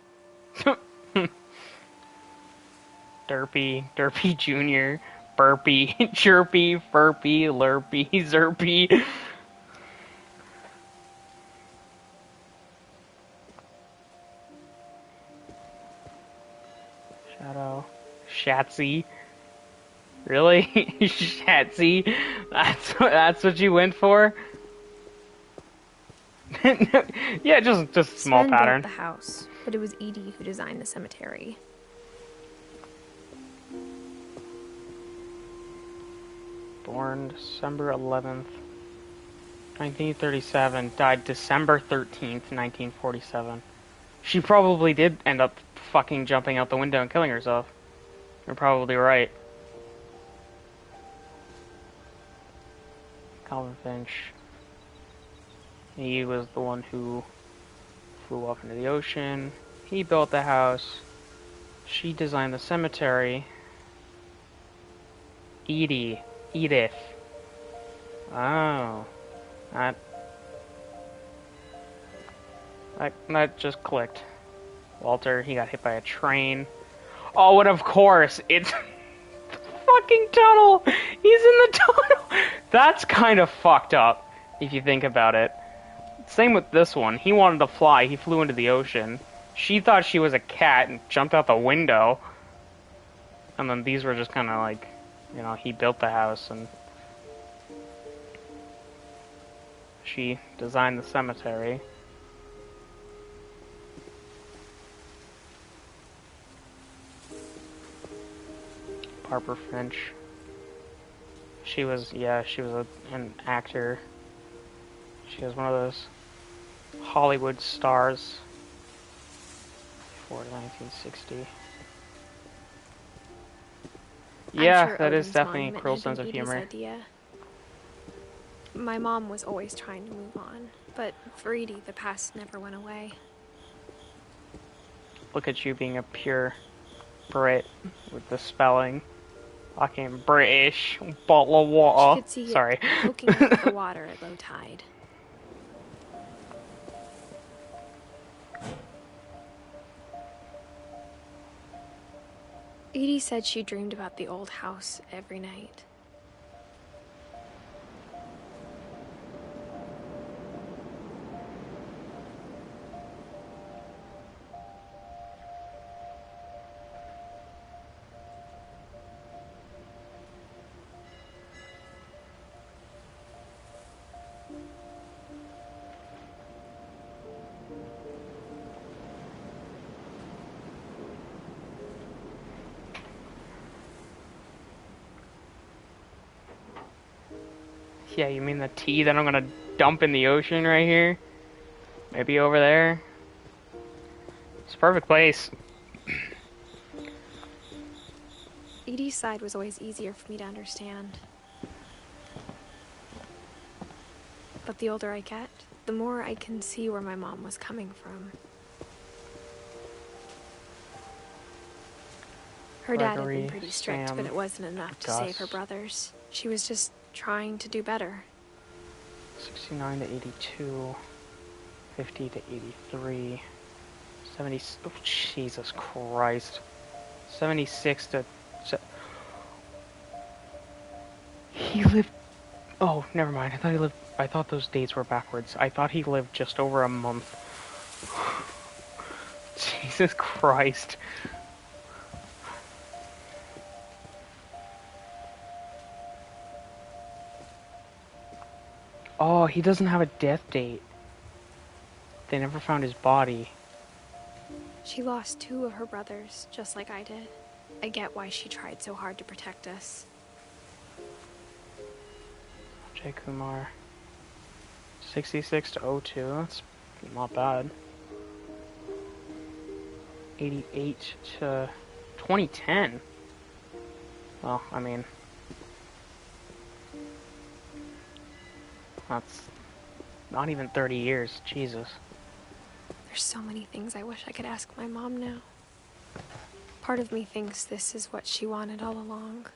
Derpy Jr., Burpy, Chirpy, Furpy, Lurpy, Zerpy. Shadow. Shatsy. Really? Shatsy? That's what you went for? Yeah, just small Sven pattern. built the house, but it was Edie who designed the cemetery. Born December 11th, 1937. Died December 13th, 1947. She probably did end up fucking jumping out the window and killing herself. You're probably right. Calvin Finch. He was the one who flew off into the ocean. He built the house. She designed the cemetery. Edith. Oh. That just clicked. Walter, he got hit by a train. Oh, and of course, it's the fucking tunnel! He's in the tunnel! That's kind of fucked up, if you think about it. Same with this one. He wanted to fly, he flew into the ocean. She thought she was a cat and jumped out the window. And then these were just kind of like, you know, he built the house and She designed the cemetery. Barbara Finch. She was an actor. She was one of those Hollywood stars before 1960. Yeah, sure that is Odin's definitely a monument cruel had been sense of Edie's humor. idea. My mom was always trying to move on, but for Edie, the past never went away. Look at you being a pure Brit with the spelling. Fucking British. Bottle of She water. could see Sorry. it poking out of the water at low tide. Edie said she dreamed about the old house every night. Yeah, you mean the tea that I'm gonna dump in the ocean right here? Maybe over there? It's a perfect place. Edie's side was always easier for me to understand. But the older I get, the more I can see where my mom was coming from. Her dad had Gregory, been pretty strict, Sam, but it wasn't enough to Gus. save her brothers. She was just trying to do better. 69 to 82. 50 to 83. 70... Oh, Jesus Christ. 76 to... He lived... Oh, never mind. I thought those dates were backwards. I thought he lived just over a month. Jesus Christ. Oh, he doesn't have a death date. They never found his body. She lost 2 of her brothers, just like I did. I get why she tried so hard to protect us. Jay Kumar. 66 to 02. That's not bad. 88 to 2010. Well, I mean... That's not even 30 years. Jesus. There's so many things I wish I could ask my mom now. Part of me thinks this is what she wanted all along.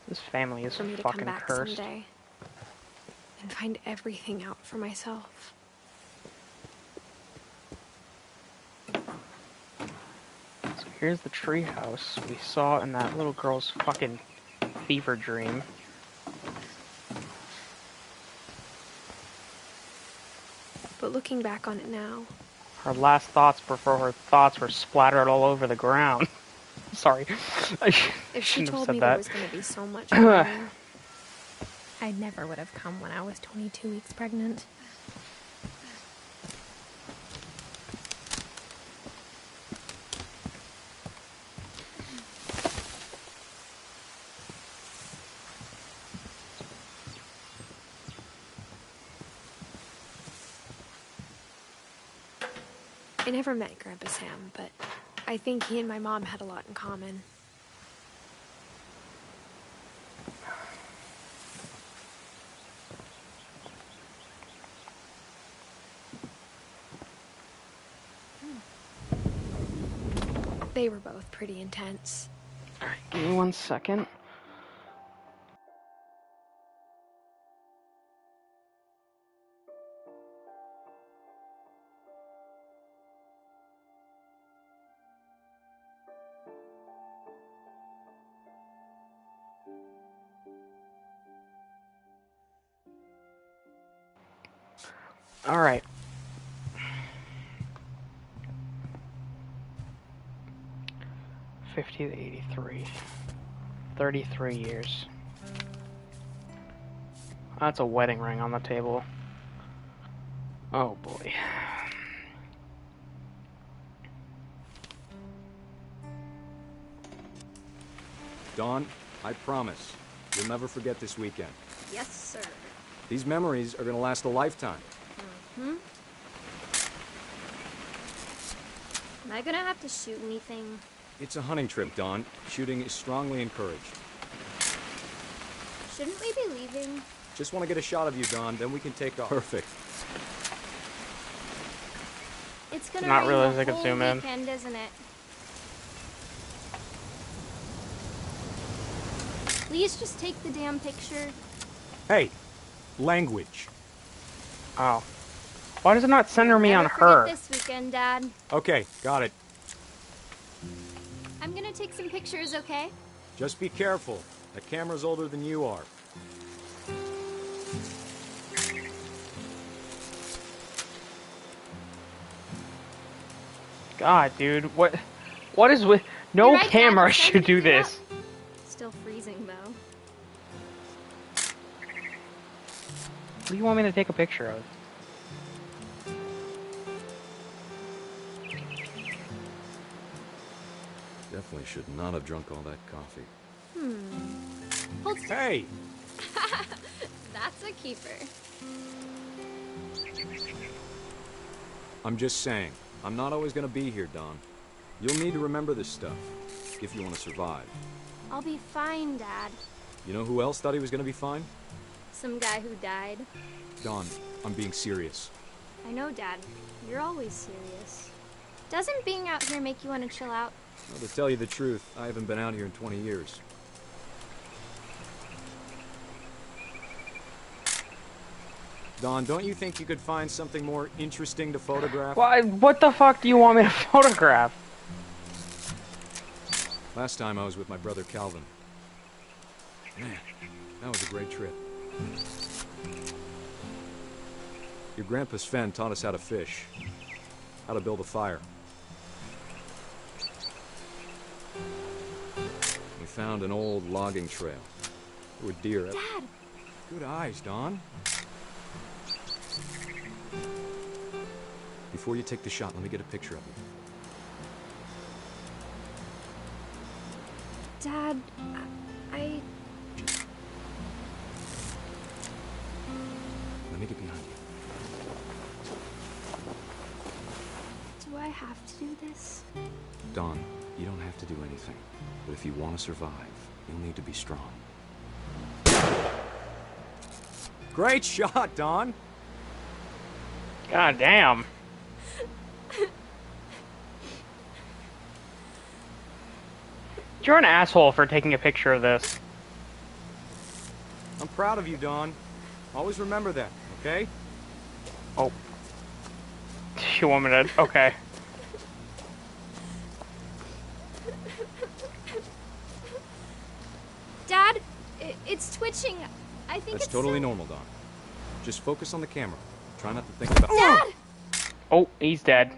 This family is for me to fucking come back cursed. someday and find everything out for myself. So here's the treehouse we saw in that little girl's fucking fever dream. But looking back on it now, Her last thoughts before her thoughts were splattered all over the ground. Sorry. if she shouldn't have told said me that. there was going to be so much mourning, I never would have come when I was 22 weeks pregnant. I never met Grandpa Sam, but I think he and my mom had a lot in common. They were both pretty intense. Alright, give me 1 second. Alright. '50 to '83. 33 years. That's a wedding ring on the table. Oh boy. Dawn, I promise, you'll never forget this weekend. Yes, sir. These memories are gonna last a lifetime. Hmm? Am I gonna have to shoot anything? It's a hunting trip, Dawn. Shooting is strongly encouraged. Shouldn't we be leaving? Just want to get a shot of you, Dawn, then we can take off. Perfect. It's gonna Not rain realize the I could whole zoom in. weekend, isn't it? Please just take the damn picture. Hey, language. Oh. Why does it not center me on Never her? forget this weekend, Dad. Okay, got it. I'm gonna take some pictures, okay? Just be careful. That camera's older than you are. God, dude, what is with... No You're right, Dad, camera the sun's should do coming up. this. Still freezing, though. What do you want me to take a picture of? Definitely should not have drunk all that coffee. Hold Hey! That's a keeper. I'm just saying, I'm not always gonna be here, Dawn. You'll need to remember this stuff, if you want to survive. I'll be fine, Dad. You know who else thought he was gonna be fine? Some guy who died. Dawn, I'm being serious. I know, Dad. You're always serious. Doesn't being out here make you want to chill out? Well, to tell you the truth, I haven't been out here in 20 years. Dawn, don't you think you could find something more interesting to photograph? What the fuck do you want me to photograph? Last time I was with my brother Calvin. Man, that was a great trip. Your grandpa Sven taught us how to fish, how to build a fire. We found an old logging trail. There were deer. Dad! Good eyes, Dawn. Before you take the shot, let me get a picture of you. Dad, I... Let me get behind you. Do I have to do this? Dawn, you don't have to do anything. But if you want to survive, you'll need to be strong. Great shot, Dawn! God damn. You're an asshole for taking a picture of this. I'm proud of you, Dawn. Always remember that, okay? Oh. You want me to... Okay. Dad, it's twitching. I think That's it's totally so... normal, Dawn. Just focus on the camera. Try not to think about... Dad! Oh, he's dead.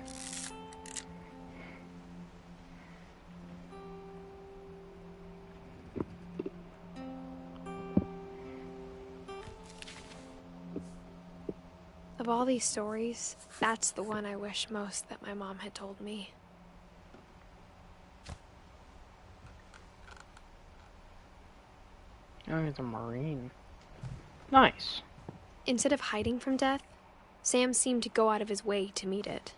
Of all these stories, that's the one I wish most that my mom had told me. Oh, he's a Marine. Nice. Instead of hiding from death, Sam seemed to go out of his way to meet it.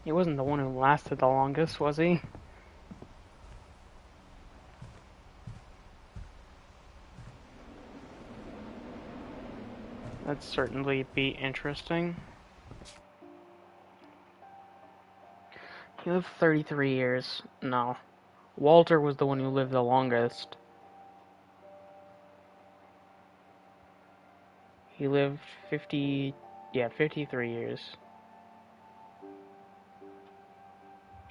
He wasn't the one who lasted the longest, was he? That'd certainly be interesting. He lived 33 years. No. Walter was the one who lived the longest. He lived 53 years.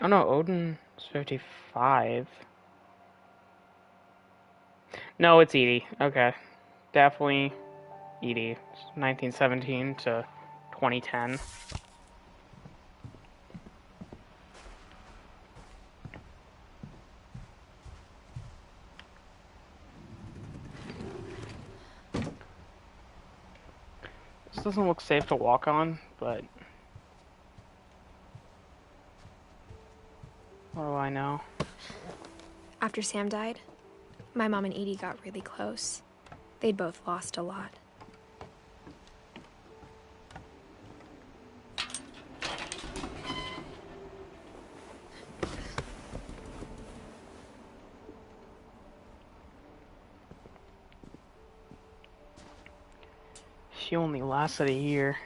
Oh no, Odin's 55. No, it's Edie. Okay. Definitely Edie. 1917 to 2010. This doesn't look safe to walk on, but what do I know? After Sam died, my mom and Edie got really close. They'd both lost a lot. She only lasted a year.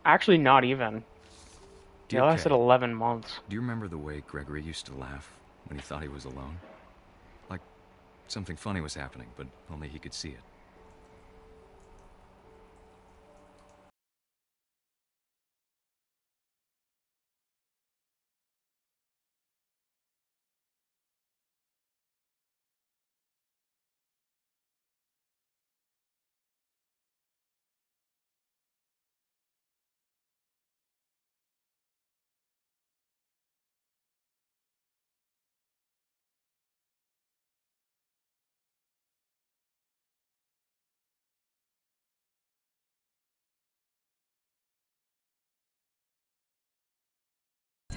Actually, not even. They Dear lasted Kay, 11 months. do you remember the way Gregory used to laugh when he thought he was alone? Like something funny was happening, but only he could see it.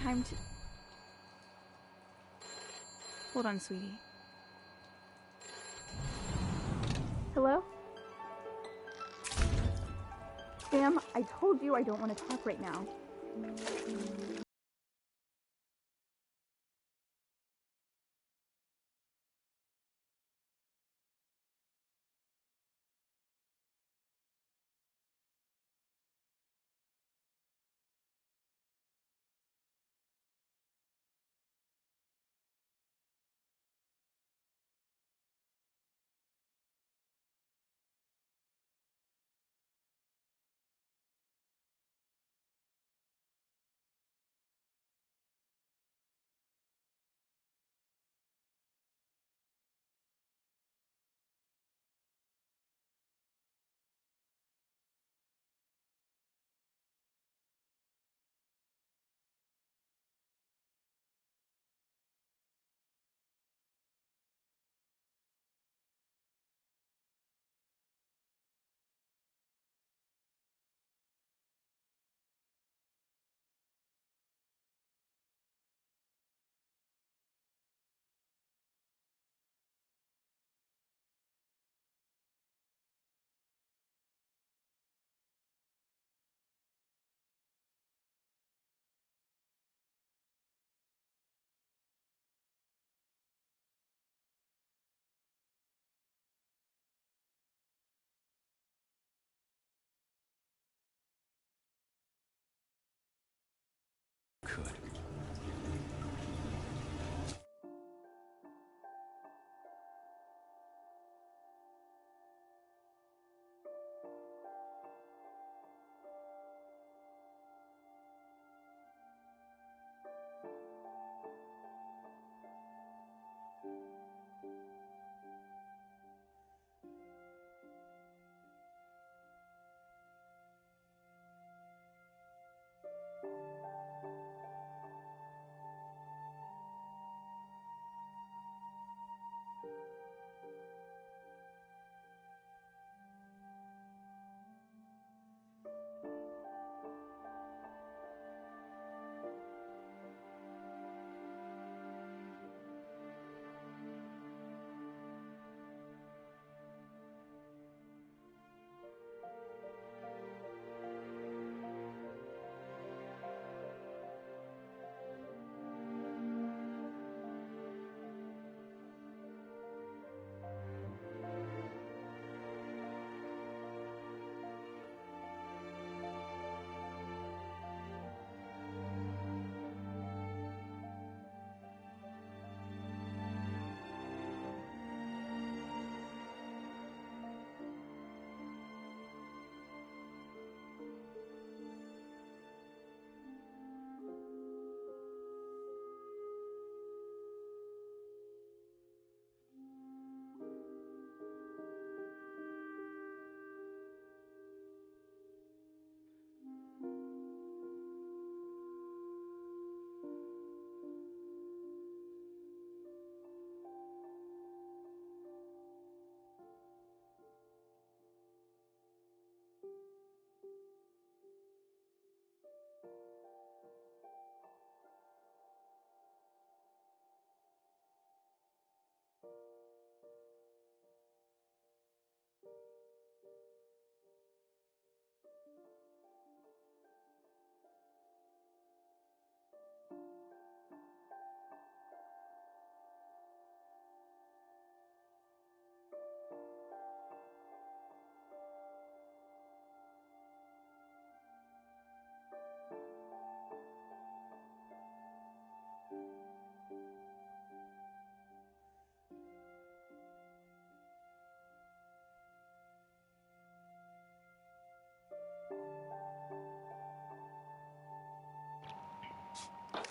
Time to... Hold on, sweetie. Hello? Sam, I told you I don't want to talk right now. Could.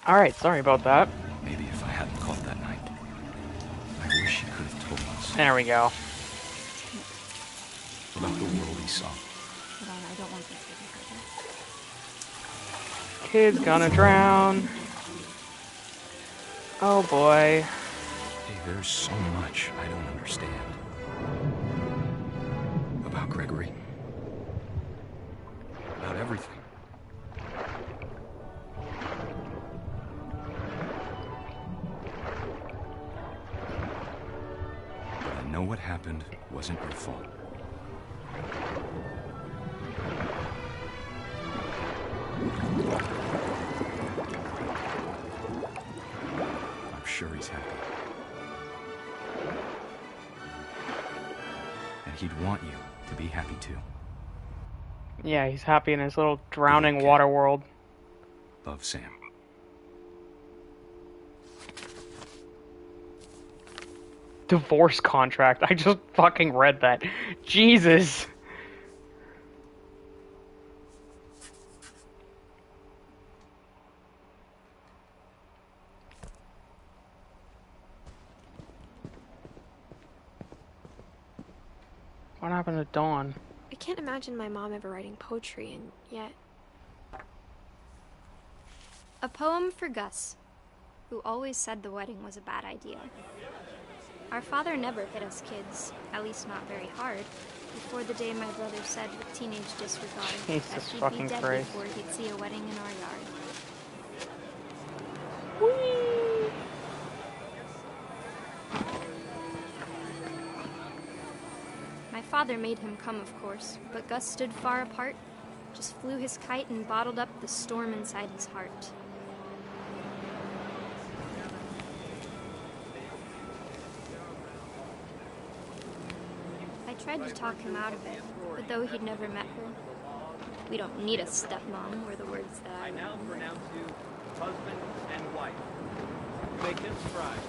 Alright, sorry about that. Maybe if I hadn't called that night, I wish he could have told us. There we go. About the world he saw. Hold on, I don't want this to be further. Kid's gonna drown. Oh boy. Hey, there's so much I don't understand. About Gregory. About everything. But I know what happened wasn't your fault. I'm sure he's happy. And he'd want you to be happy too. Yeah, he's happy in his little drowning water world. Love, Sam. Divorce contract. I just fucking read that. Jesus. What happened to Dawn? I can't imagine my mom ever writing poetry, and yet... A poem for Gus, who always said the wedding was a bad idea. Our father never hit us kids, at least not very hard, before the day my brother said with teenage disregard that she'd be dead before he'd see a wedding in our yard. Whee! My father made him come, of course, but Gus stood far apart, just flew his kite and bottled up the storm inside his heart. I tried to talk him out of it, but though he'd never met her, "We don't need a stepmom," were the words that I now pronounce you husband and wife. Make him stride.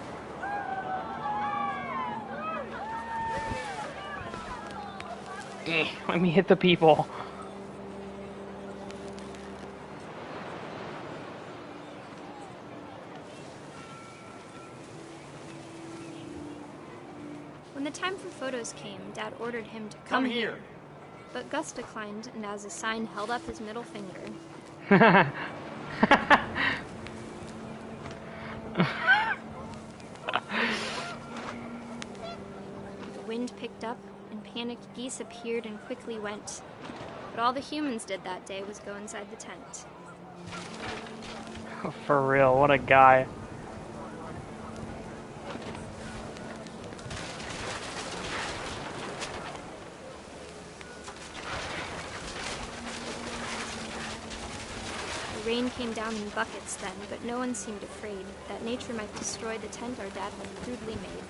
Let me hit the people. When the time for photos came, Dad ordered him to come here. But Gus declined, and as a sign held up his middle finger. The wind picked up, and panicked geese appeared and quickly went. But all the humans did that day was go inside the tent. For real, what a guy. The rain came down in buckets then, but no one seemed afraid that nature might destroy the tent our dad had crudely made.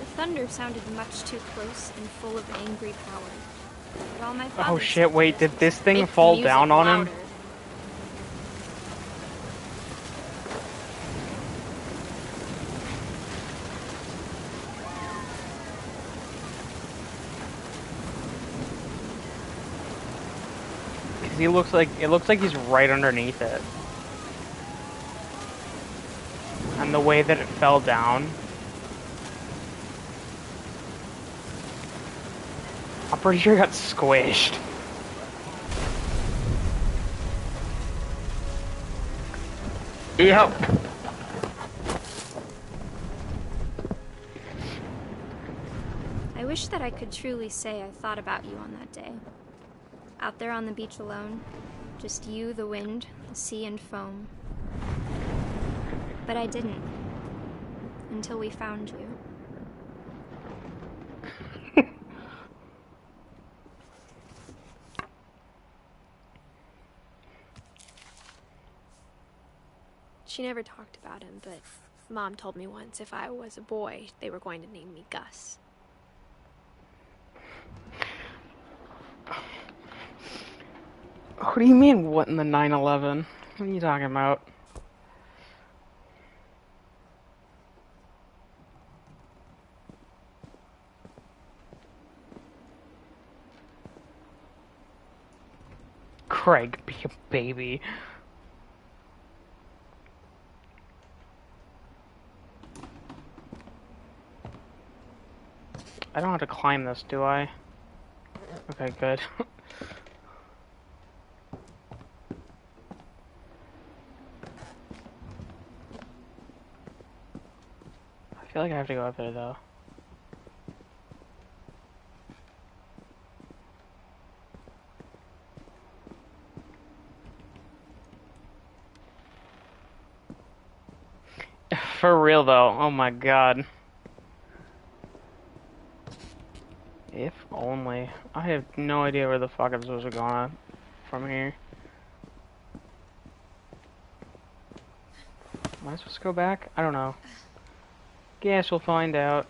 The thunder sounded much too close and full of angry power. But all my father Oh shit, wait, did this thing fall down on him? Cause it looks like he's right underneath it. And the way that it fell down. I'm pretty sure it got squished. Yep. I wish that I could truly say I thought about you on that day. Out there on the beach alone, just you, the wind, the sea, and foam. But I didn't. Until we found you. She never talked about him, but Mom told me once if I was a boy, they were going to name me Gus. What do you mean, what in the 9/11? What are you talking about? Craig, be a baby. I don't have to climb this, do I? Okay, good. I feel like I have to go up there, though. For real, though. Oh my god. If only. I have no idea where the fuck I'm supposed to go on from here. Am I supposed to go back? I don't know. Guess we'll find out.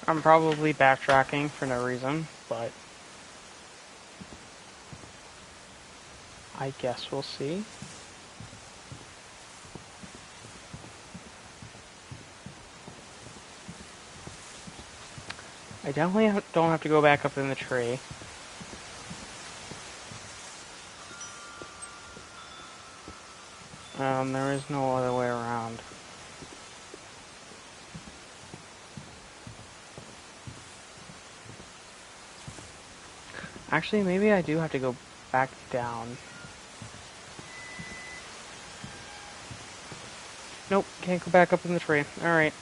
I'm probably backtracking for no reason, but I guess we'll see. I definitely don't have to go back up in the tree. There is no other way around. Actually, maybe I do have to go back down. Nope, can't go back up in the tree. Alright.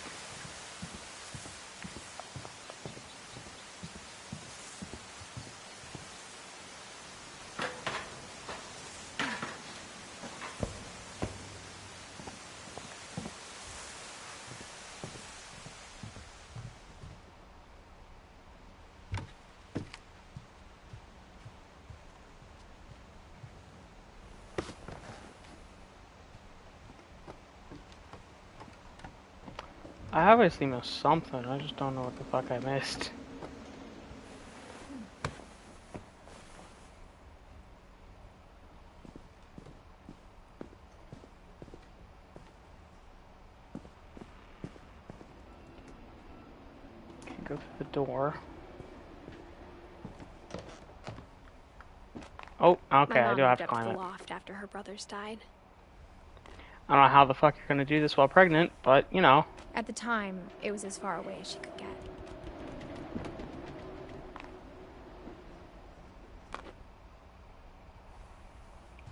I obviously missed something, I just don't know what the fuck I missed. Can't go through the door. Oh, okay, I do have to climb it. My mom moved up to the loft after her brothers died. I don't know how the fuck you're gonna do this while pregnant, but, you know. At the time, it was as far away as she could get.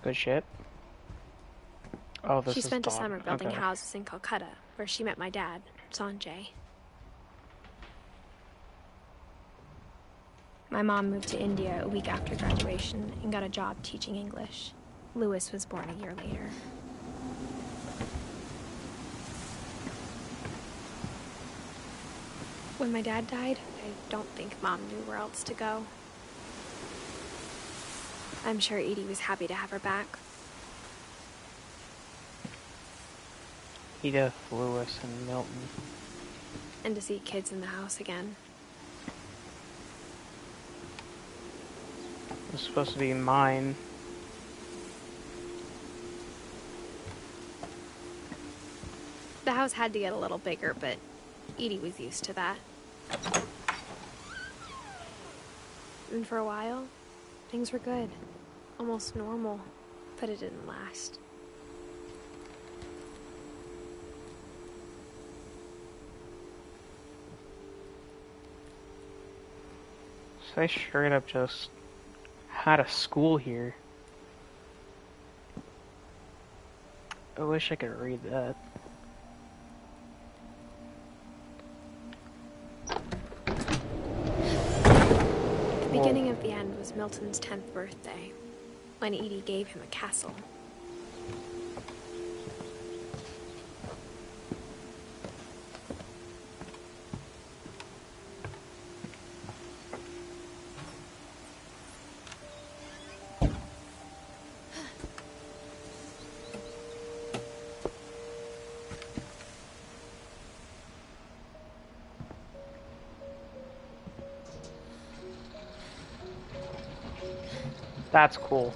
Good shit. Oh, this She is spent a dog. summer building Okay. houses in Calcutta, where she met my dad, Sanjay. My mom moved to India a week after graduation and got a job teaching English. Louis was born a year later. When my dad died, I don't think Mom knew where else to go. I'm sure Edie was happy to have her back. Edith, Lewis, and Milton. And to see kids in the house again. It was supposed to be mine. The house had to get a little bigger, but Edie was used to that. And for a while, things were good. Almost normal, but it didn't last. So they straight up just had a school here. I wish I could read that. The beginning of the end was Milton's 10th birthday, when Edie gave him a castle. That's cool.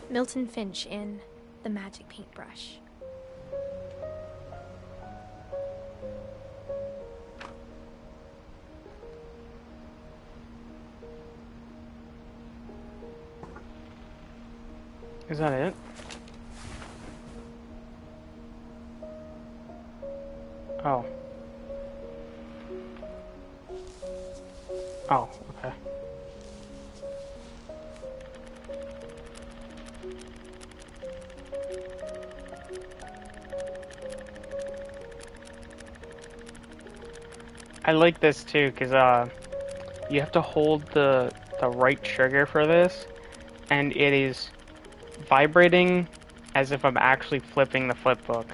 Milton Finch in The Magic Paintbrush. Is that it? Oh. Oh, okay. I like this too, because you have to hold the right trigger for this, and it is vibrating as if I'm actually flipping the flip book.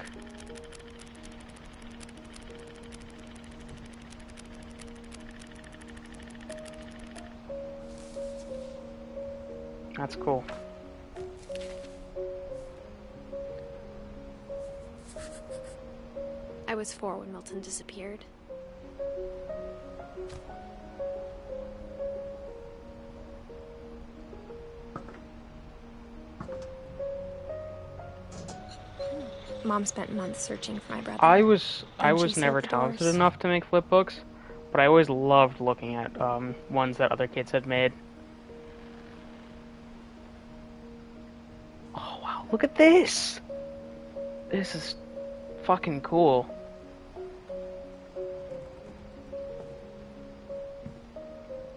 That's cool. I was 4 when Milton disappeared. Mom spent months searching for my brother. I was Then she never sealed the talented doors. enough to make flip books, but I always loved looking at ones that other kids had made. Oh wow, look at this! This is fucking cool.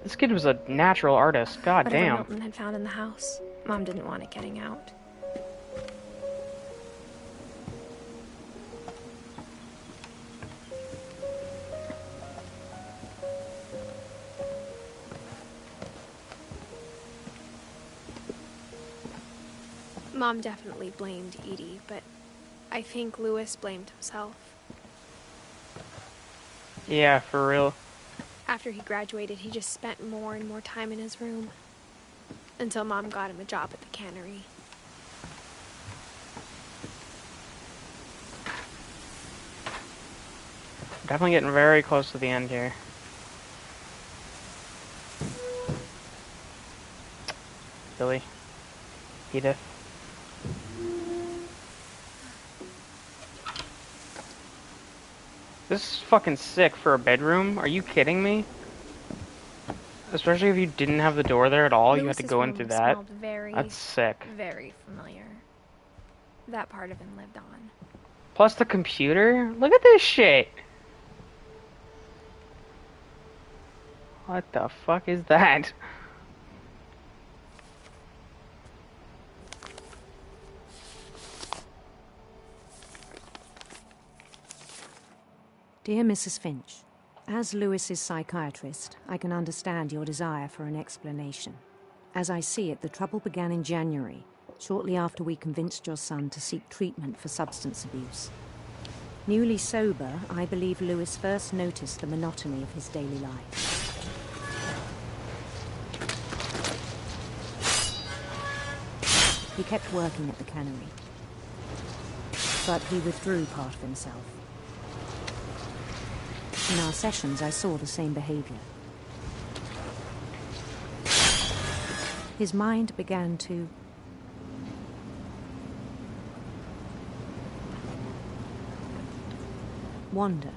This kid was a natural artist, god Whatever damn. Milton had found in the house, Mom didn't want it getting out. Mom definitely blamed Edie, but I think Louis blamed himself. Yeah, for real. After he graduated, he just spent more and more time in his room. Until Mom got him a job at the cannery. Definitely getting very close to the end here. Billy. Edith. This is fucking sick for a bedroom. Are you kidding me? Especially if you didn't have the door there at all, you had to Louis's go room in through that. smelled very, That's sick. very familiar. That part of him lived on. Plus the computer? Look at this shit! What the fuck is that? Dear Mrs. Finch, as Lewis's psychiatrist, I can understand your desire for an explanation. As I see it, the trouble began in January, shortly after we convinced your son to seek treatment for substance abuse. Newly sober, I believe Lewis first noticed the monotony of his daily life. He kept working at the cannery, but he withdrew part of himself. In our sessions, I saw the same behavior. His mind began to wander.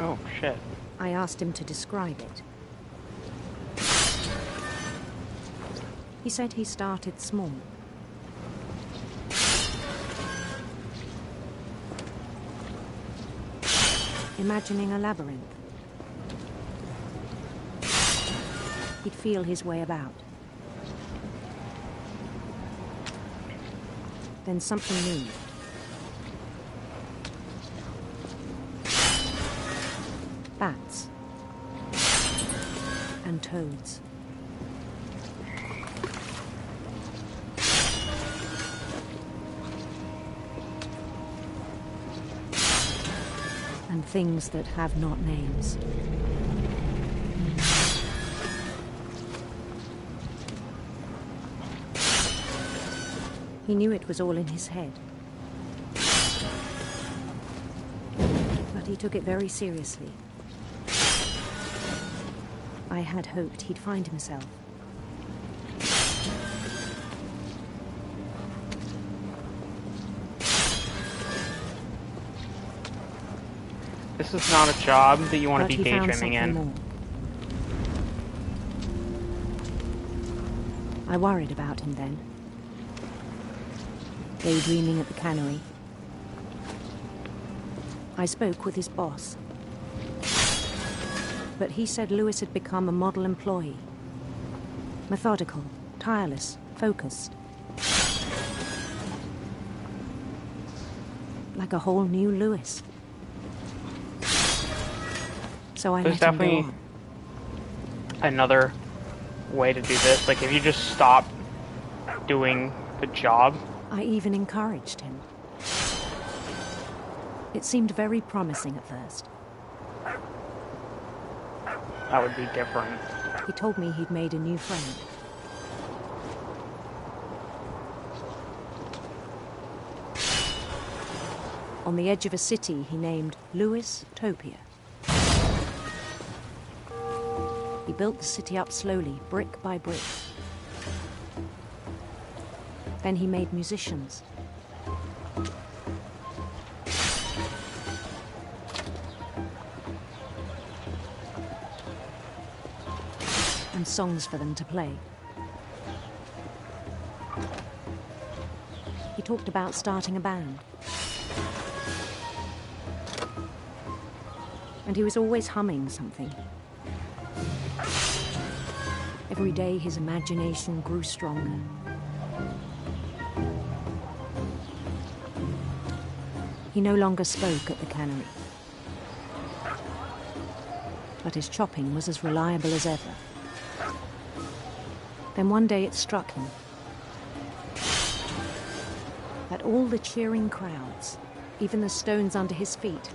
Oh, shit. I asked him to describe it. He said he started small. Imagining a labyrinth. He'd feel his way about. Then something moved. Bats. And toads. And things that have not names. He knew it was all in his head. he took it very seriously. I had hoped he'd find himself. This is not a job that you want But to be he found daydreaming in. something more. I worried about him then. Daydreaming at the cannery. I spoke with his boss. But he said Lewis had become a model employee. Methodical, tireless, focused. Like a whole new Lewis. So I There's let him go definitely on. another way to do this. Like, if you just stop doing the job. I even encouraged him. It seemed very promising at first. That would be different. He told me he'd made a new friend. On the edge of a city he named Lewis Topia. He built the city up slowly, brick by brick. Then he made musicians. And songs for them to play. He talked about starting a band. And he was always humming something. Every day his imagination grew stronger. He no longer spoke at the cannery. But his chopping was as reliable as ever. Then one day it struck him that all the cheering crowds, even the stones under his feet,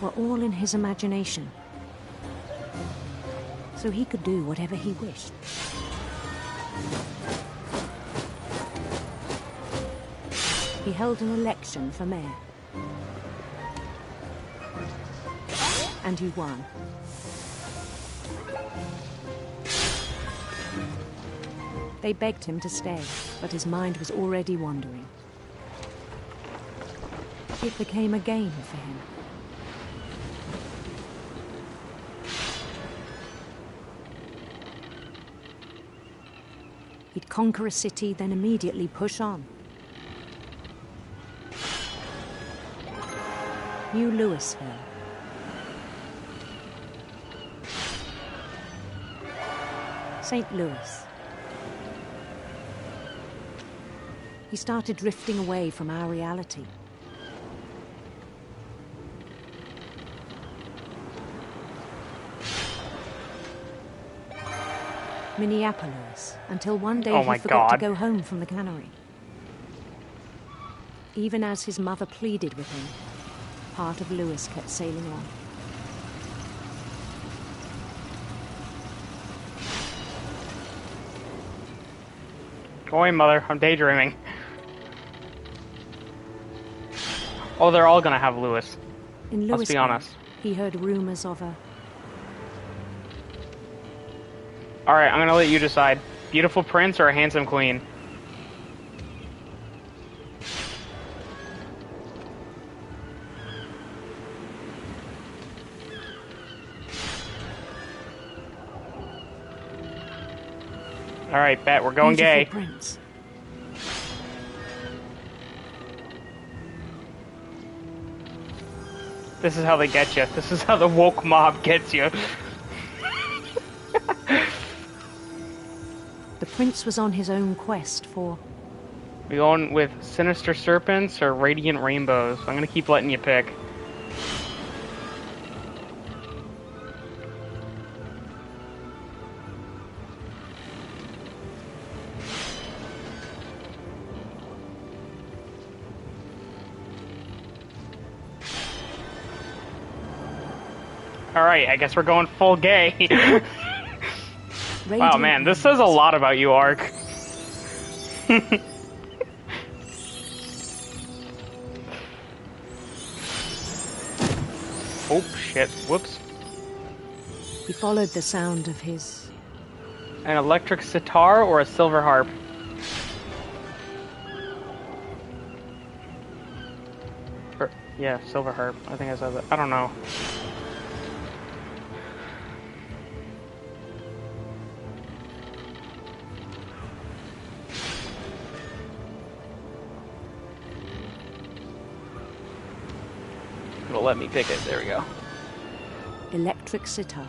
were all in his imagination. So he could do whatever he wished. He held an election for mayor. And he won. They begged him to stay, but his mind was already wandering. It became a game for him. He'd conquer a city, then immediately push on. New Louisville. St. Louis. He started drifting away from our reality. Minneapolis, until one day he forgot to go home from the cannery. Even as his mother pleaded with him, part of Lewis kept sailing on. Go away, Mother. I'm daydreaming. Oh, they're all gonna have Lewis. In Let's be Louisville, honest. he heard rumors of a... Alright, I'm gonna let you decide. Beautiful prince or a handsome queen? Alright, bet. We're going Beautiful gay. Prince. This is how they get you. This is how the woke mob gets you. The prince was on his own quest for... We going with sinister serpents or radiant rainbows? I'm gonna keep letting you pick. Alright, I guess we're going full gay. Wow, man, this says a lot about you, Ark. Oh, shit. Whoops. He followed the sound of his... An electric sitar or a silver harp? Yeah, silver harp. I think I said that. I don't know. It'll let me pick it. There we go. electric sitar.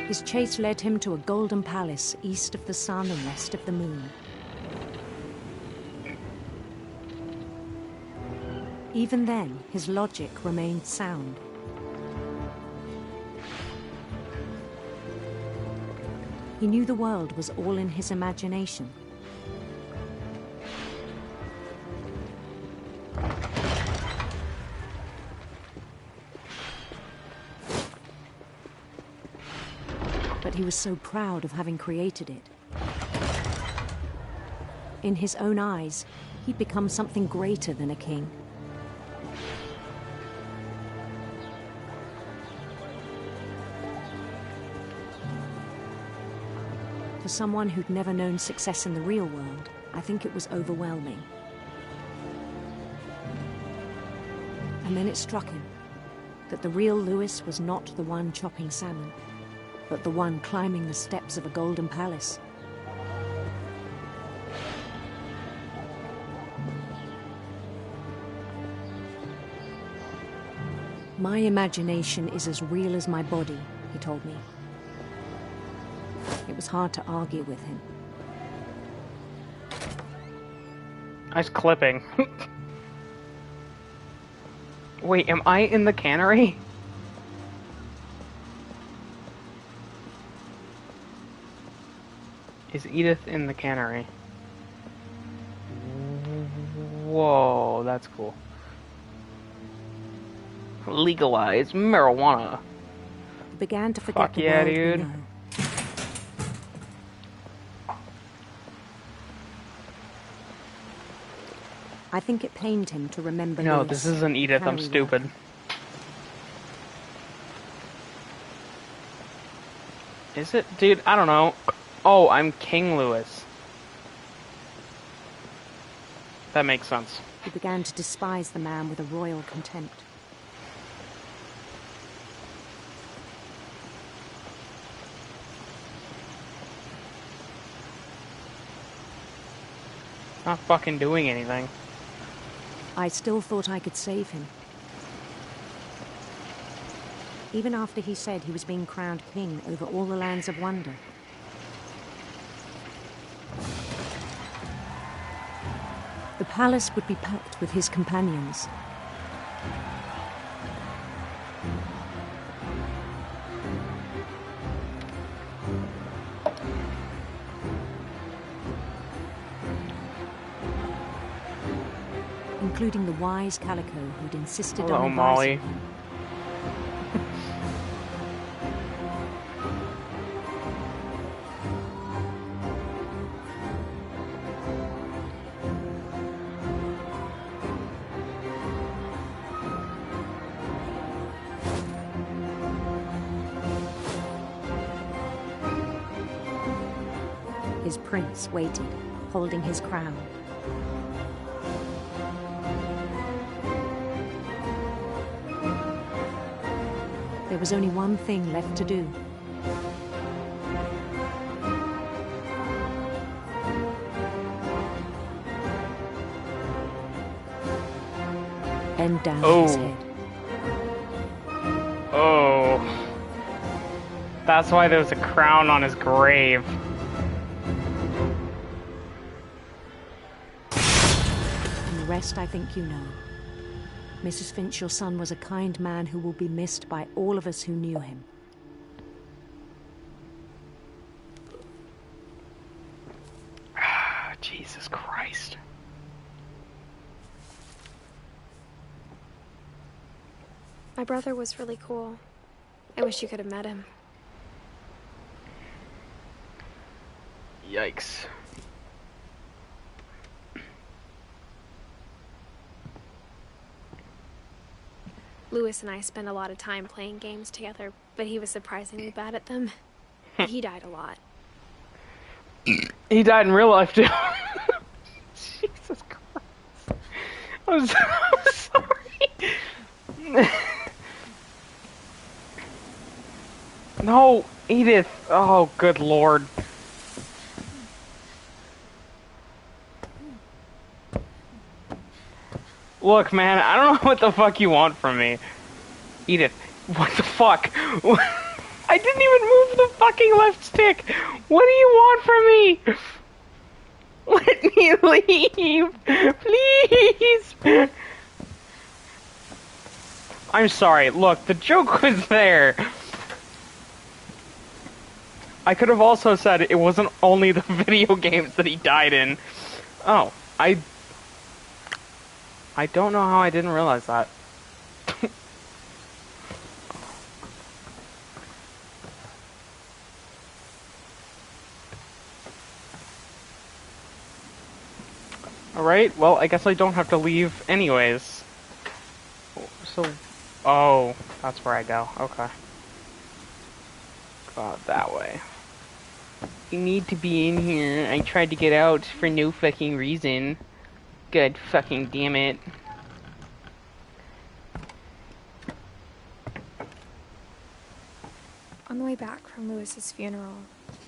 His chase led him to a golden palace east of the sun and west of the moon. Even then, his logic remained sound. He knew the world was all in his imagination. But he was so proud of having created it. In his own eyes, he'd become something greater than a king. For someone who'd never known success in the real world, I think it was overwhelming. And then it struck him that the real Lewis was not the one chopping salmon, but the one climbing the steps of a golden palace. My imagination is as real as my body, he told me. It was hard to argue with him. Nice clipping. Wait, am I in the cannery? Is Edith in the cannery? Whoa, that's cool. Legalize marijuana. He began to forget Fuck the yeah, world we dude. know. I think it pained him to remember No, Lewis, this isn't Edith, I'm Harry stupid. worker. Is it? Dude, I don't know. Oh, I'm King Louis. That makes sense. He began to despise the man with a royal contempt. Not fucking doing anything. I still thought I could save him. Even after he said he was being crowned king over all the lands of wonder. The palace would be packed with his companions. Including the wise Calico who'd insisted Hello, on Molly. advising him. His prince waited, holding his crown. There was only one thing left to do. Bend down his head. Oh. That's why there was a crown on his grave. And the rest I think you know. Mrs. Finch, your son was a kind man who will be missed by all of us who knew him. Jesus Christ. My brother was really cool. I wish you could have met him. Yikes. Lewis and I spent a lot of time playing games together, but he was surprisingly bad at them. He died a lot. He died in real life, too. Jesus Christ. I'm sorry. No, Edith. Oh, good lord. Look, man, I don't know what the fuck you want from me. Edith, what the fuck? I didn't even move the fucking left stick. What do you want from me? Let me leave, please. I'm sorry. Look, the joke was there. I could have also said it wasn't only the video games that he died in. Oh, I don't know how I didn't realize that. Alright, well, I guess I don't have to leave anyways. So, oh, that's where I go. Okay. Go out that way. You need to be in here. I tried to get out for no fucking reason. God fucking damn it. On the way back from Lewis's funeral,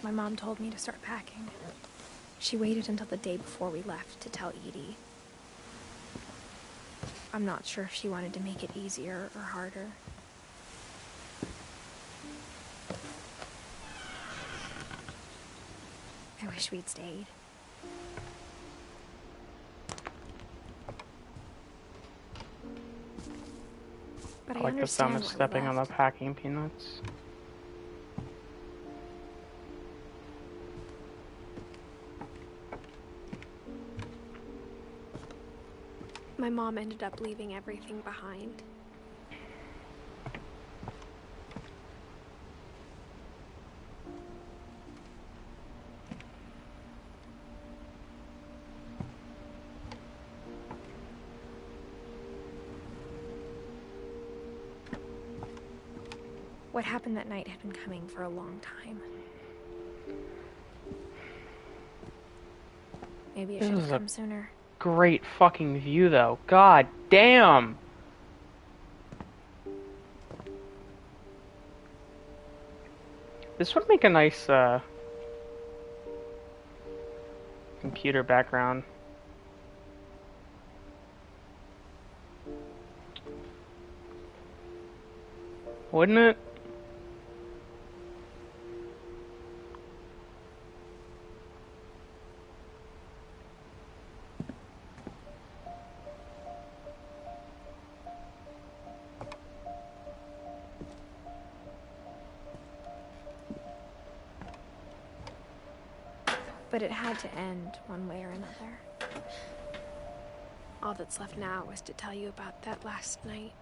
my mom told me to start packing. She waited until the day before we left to tell Edie. I'm not sure if she wanted to make it easier or harder. I wish we'd stayed. But I like the sound of understand why we stepping on the left. packing peanuts. My mom ended up leaving everything behind. What happened that night had been coming for a long time. Maybe it should have come sooner. Great fucking view, though. God damn! This would make a nice, computer background. Wouldn't it? But it had to end one way or another. All that's left now is to tell you about that last night.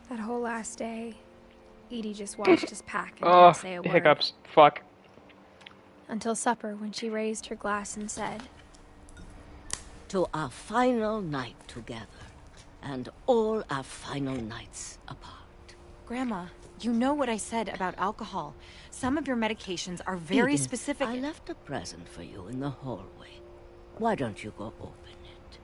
That whole last day, Edie just watched us pack and didn't say a word. Hiccups. Fuck. Until supper, when she raised her glass and said, "To our final night together, and all our final nights apart." Grandma, you know what I said about alcohol. Some of your medications are very Edith, specific. I left a present for you in the hallway. Why don't you go open it?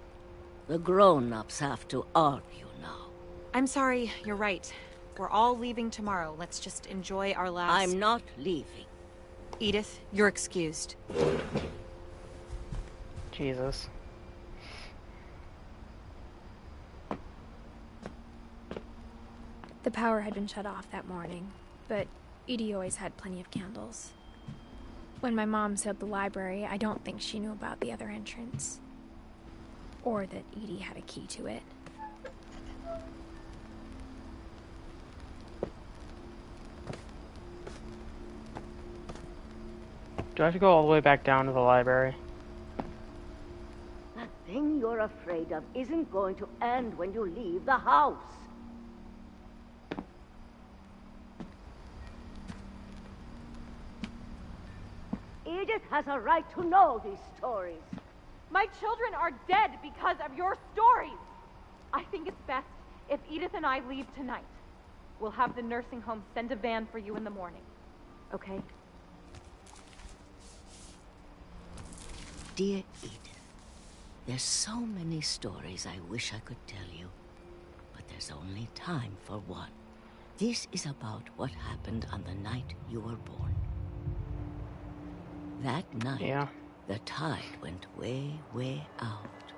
The grown-ups have to argue now. I'm sorry, you're right. We're all leaving tomorrow. Let's just enjoy our last... I'm not leaving. Edith, you're excused. Jesus. The power had been shut off that morning, but Edie always had plenty of candles. When my mom sealed the library, I don't think she knew about the other entrance. Or that Edie had a key to it. Do I have to go all the way back down to the library? That thing you're afraid of isn't going to end when you leave the house. Edith has a right to know these stories. My children are dead because of your stories. I think it's best if Edith and I leave tonight. We'll have the nursing home send a van for you in the morning. Okay? Dear Edith, there's so many stories I wish I could tell you, but there's only time for one. This is about what happened on the night you were born. That night, the tide went way, way out.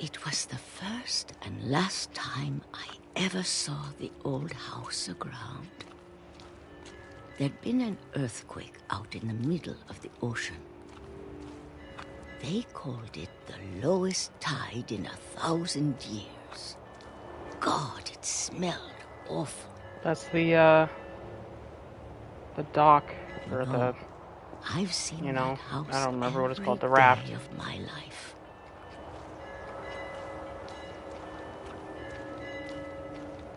It was the first and last time I ever saw the old house aground. There'd been an earthquake out in the middle of the ocean. They called it the lowest tide in 1,000 years. God, it smelled awful. That's the dock, or I've seen you know, that house I don't remember what it's called, the every raft. day of my life.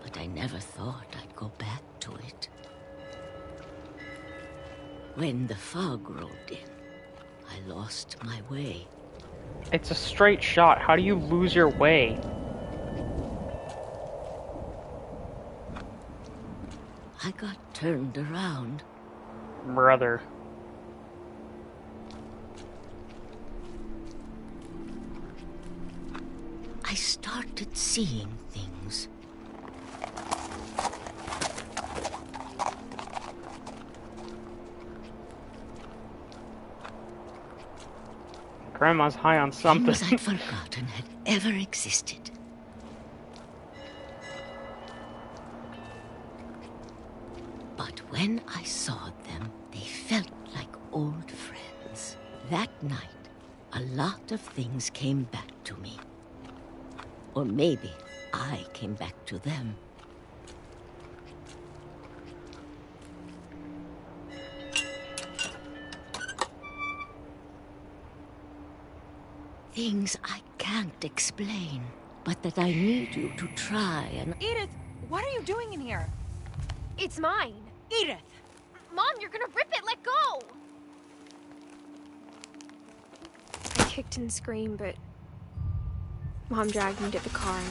But I never thought I'd go back to it. When the fog rolled in, I lost my way. It's a straight shot. How do you lose your way? I got turned around. Brother. I started seeing things. Grandma's high on something. Things I'd forgotten had ever existed. But when I saw them, they felt like old friends. That night, a lot of things came back to me. Or maybe I came back to them. Things I can't explain, but that I need you to try and... Edith, what are you doing in here? It's mine. Edith! Mom, you're gonna rip it! Let go! I kicked and screamed, but Mom dragged me to the car.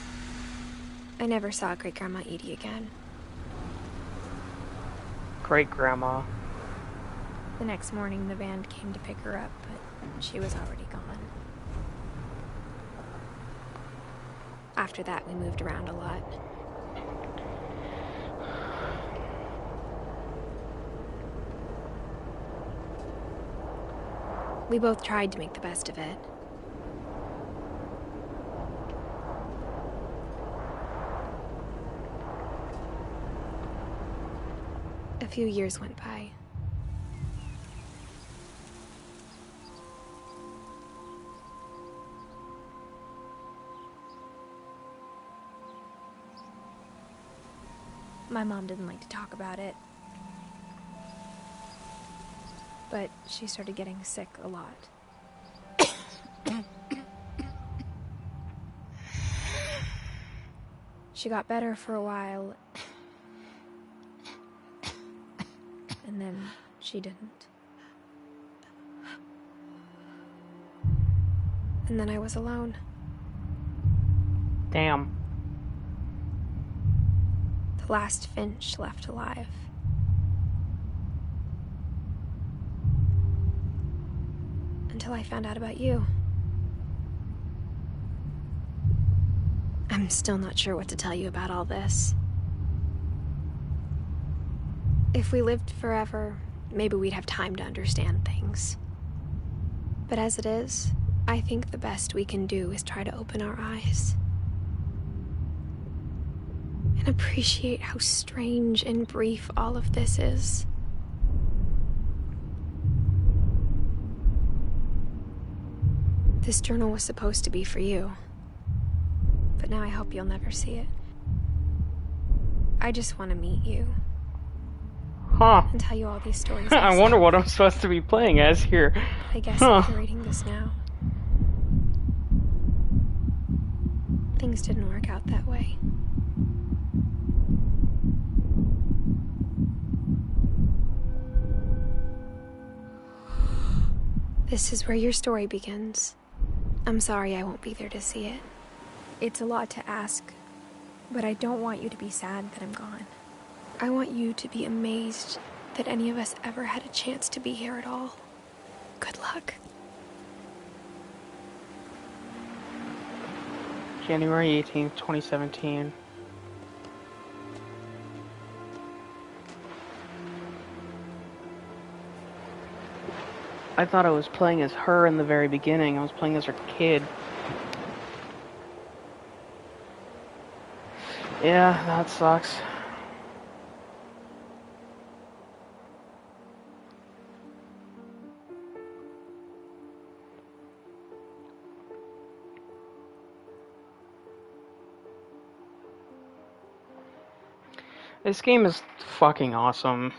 I never saw Great-Grandma Edie again. Great-Grandma. The next morning, the van came to pick her up, but she was already gone. After that, we moved around a lot. We both tried to make the best of it. A few years went by. My mom didn't like to talk about it. But she started getting sick a lot. She got better for a while, and then she didn't. And then I was alone. Damn. The last Finch left alive. Until I found out about you. I'm still not sure what to tell you about all this. If we lived forever, maybe we'd have time to understand things. But as it is, I think the best we can do is try to open our eyes. And appreciate how strange and brief all of this is. This journal was supposed to be for you. But now I hope you'll never see it. I just want to meet you. Huh. and tell you all these stories I myself. wonder what I'm supposed to be playing as here. I guess Huh. if you're reading this now, things didn't work out that way. This is where your story begins. I'm sorry I won't be there to see it. It's a lot to ask, but I don't want you to be sad that I'm gone. I want you to be amazed that any of us ever had a chance to be here at all. Good luck. January 18th, 2017. I thought I was playing as her in the very beginning. I was playing as her kid. Yeah, that sucks. This game is fucking awesome.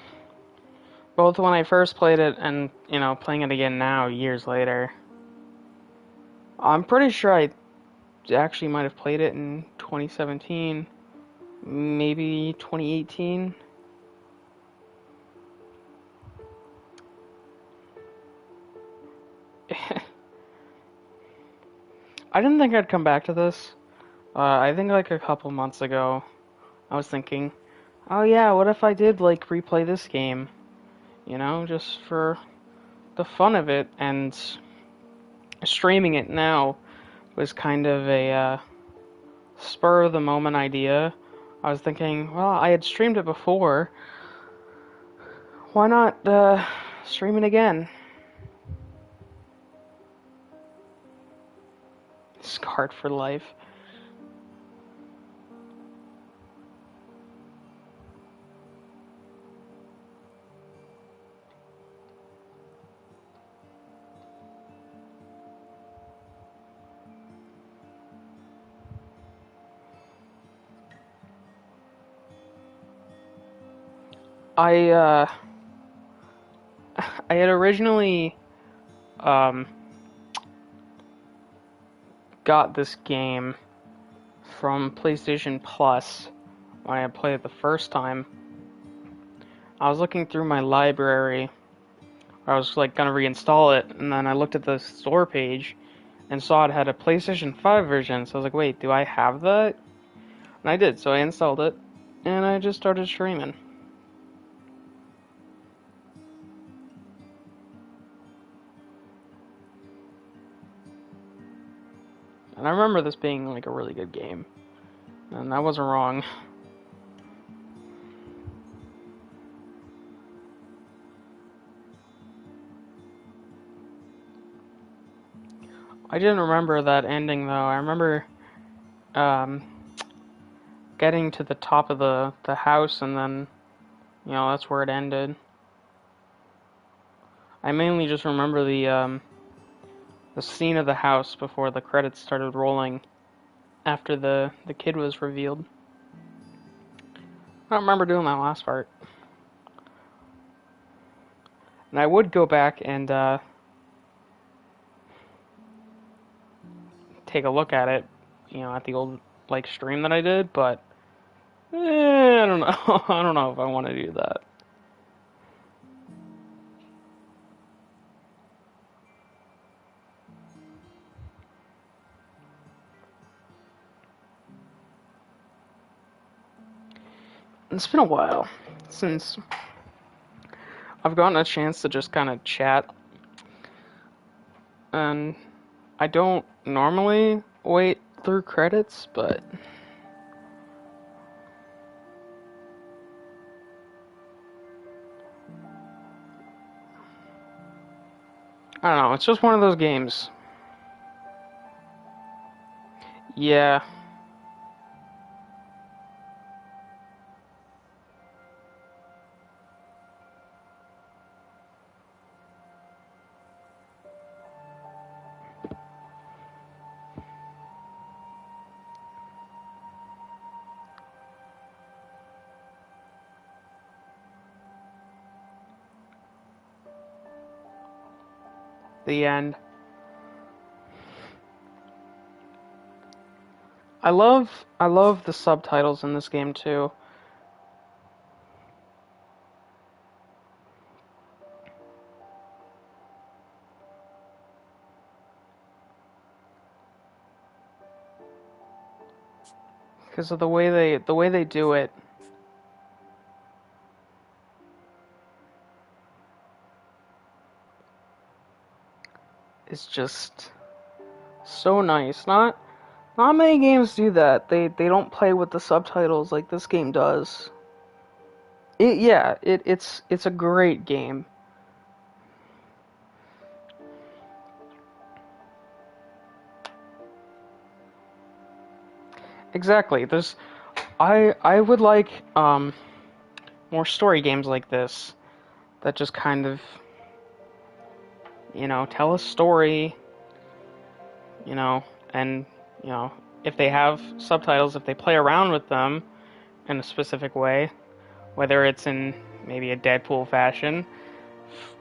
Both when I first played it and, you know, playing it again now, years later. I'm pretty sure I actually might have played it in 2017. Maybe 2018. I didn't think I'd come back to this. I think like a couple months ago, I was thinking, oh yeah, what if I did like replay this game? You know, just for the fun of it, and streaming it now was kind of a spur of the moment idea. I was thinking, well, I had streamed it before. Why not stream it again? Scarred for life. I I had originally got this game from PlayStation Plus when I played it the first time. I was looking through my library. I was like gonna reinstall it, and then I looked at the store page and saw it had a PlayStation 5 version. So I was like, wait, do I have that? And I did, so I installed it, and I just started streaming. And I remember this being like a really good game. And I wasn't wrong. I didn't remember that ending though. I remember getting to the top of the house, and then, you know, that's where it ended. I mainly just remember the scene of the house before the credits started rolling after the kid was revealed. I don't remember doing that last part. And I would go back and take a look at it, you know, at the old like stream that I did, but I don't know. I don't know if I want to do that. It's been a while since I've gotten a chance to just kind of chat, and I don't normally wait through credits, but I don't know, it's just one of those games. Yeah. the end. I love the subtitles in this game too. Because of the way they do it. It's just so nice. Not many games do that. They don't play with the subtitles like this game does. It's a great game. Exactly. I would like more story games like this that just kind of, tell a story, and, if they have subtitles, if they play around with them in a specific way, whether it's in maybe a Deadpool fashion,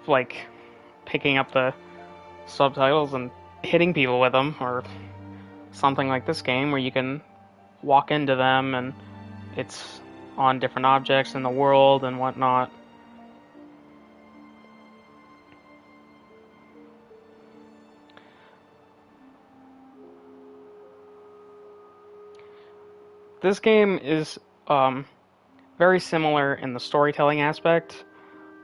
like picking up the subtitles and hitting people with them, or something like this game where you can walk into them and it's on different objects in the world and whatnot. This game is very similar in the storytelling aspect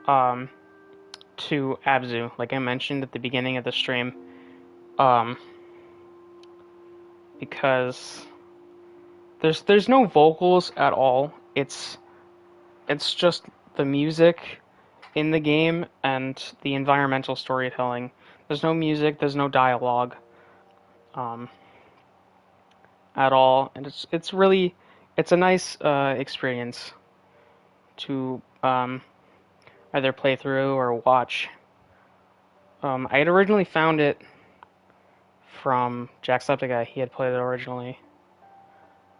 to Abzu, like I mentioned at the beginning of the stream, because there's no vocals at all. It's just the music in the game and the environmental storytelling. There's no music, there's no dialogue at all, and it's really a nice experience to either play through or watch. I had originally found it from Jacksepticeye. He had played it originally,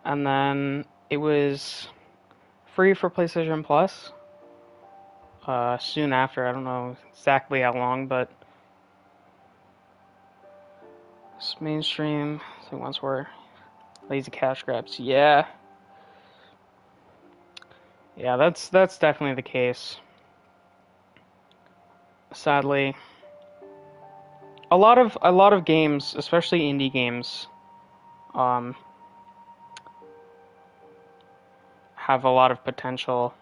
and then it was free for PlayStation Plus soon after. I don't know exactly how long, but it's mainstream. I think once were lazy cash grabs. Yeah, that's definitely the case. Sadly, a lot of games, especially indie games, have a lot of potential,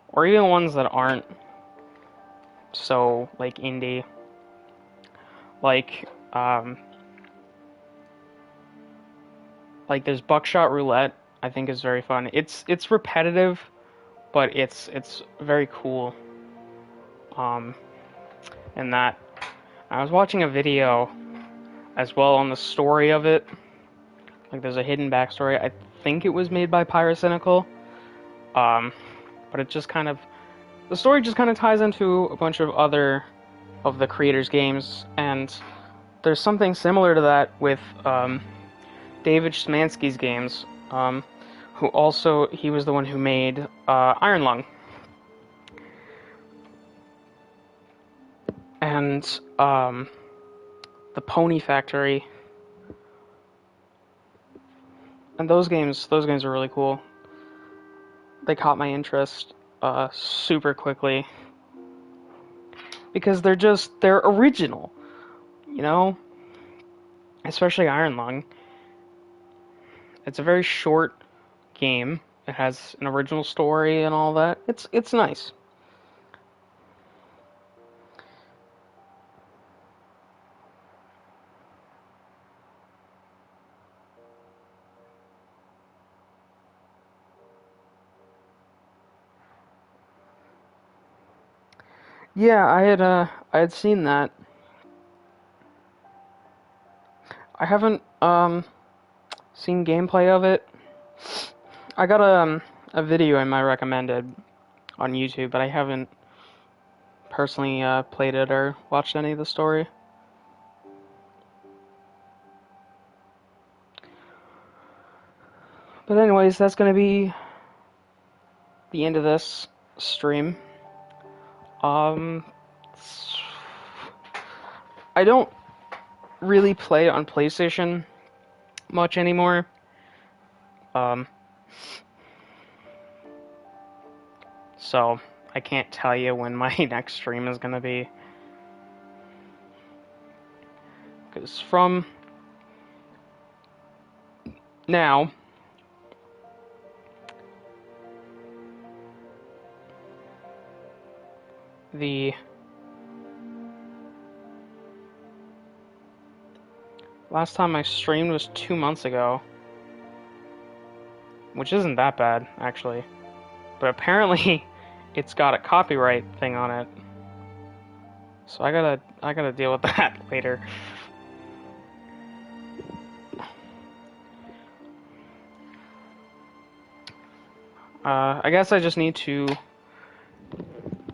or even ones that aren't so like indie, like there's Buckshot Roulette. I think is very fun. It's repetitive, but it's very cool. And that I was watching a video as well on the story of it. Like there's a hidden backstory. I think it was made by Pyrocynical. But it just kind of, the story just kind of ties into a bunch of other of the creators' games, and there's something similar to that with David Szymanski's games, who also, he was the one who made Iron Lung. And the Pony Factory. And those games are really cool. They caught my interest super quickly. Because they're original, Especially Iron Lung. It's a very short game. It has an original story and all that. It's nice. Yeah, I had seen that. I haven't seen gameplay of it. I got a video in my recommended on YouTube, but I haven't personally played it or watched any of the story. But anyways, that's gonna be the end of this stream. I don't really play on PlayStation much anymore. So I can't tell you when my next stream is gonna be. Because from now, the last time I streamed was 2 months ago. Which isn't that bad, actually. But apparently, it's got a copyright thing on it. So I gotta deal with that later. I guess I just need to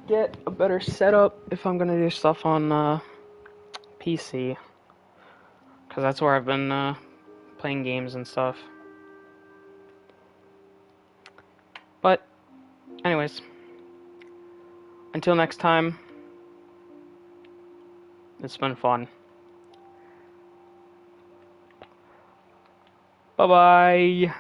get a better setup if I'm gonna do stuff on PC. Because that's where I've been playing games and stuff. But, anyways. Until next time. It's been fun. Bye-bye.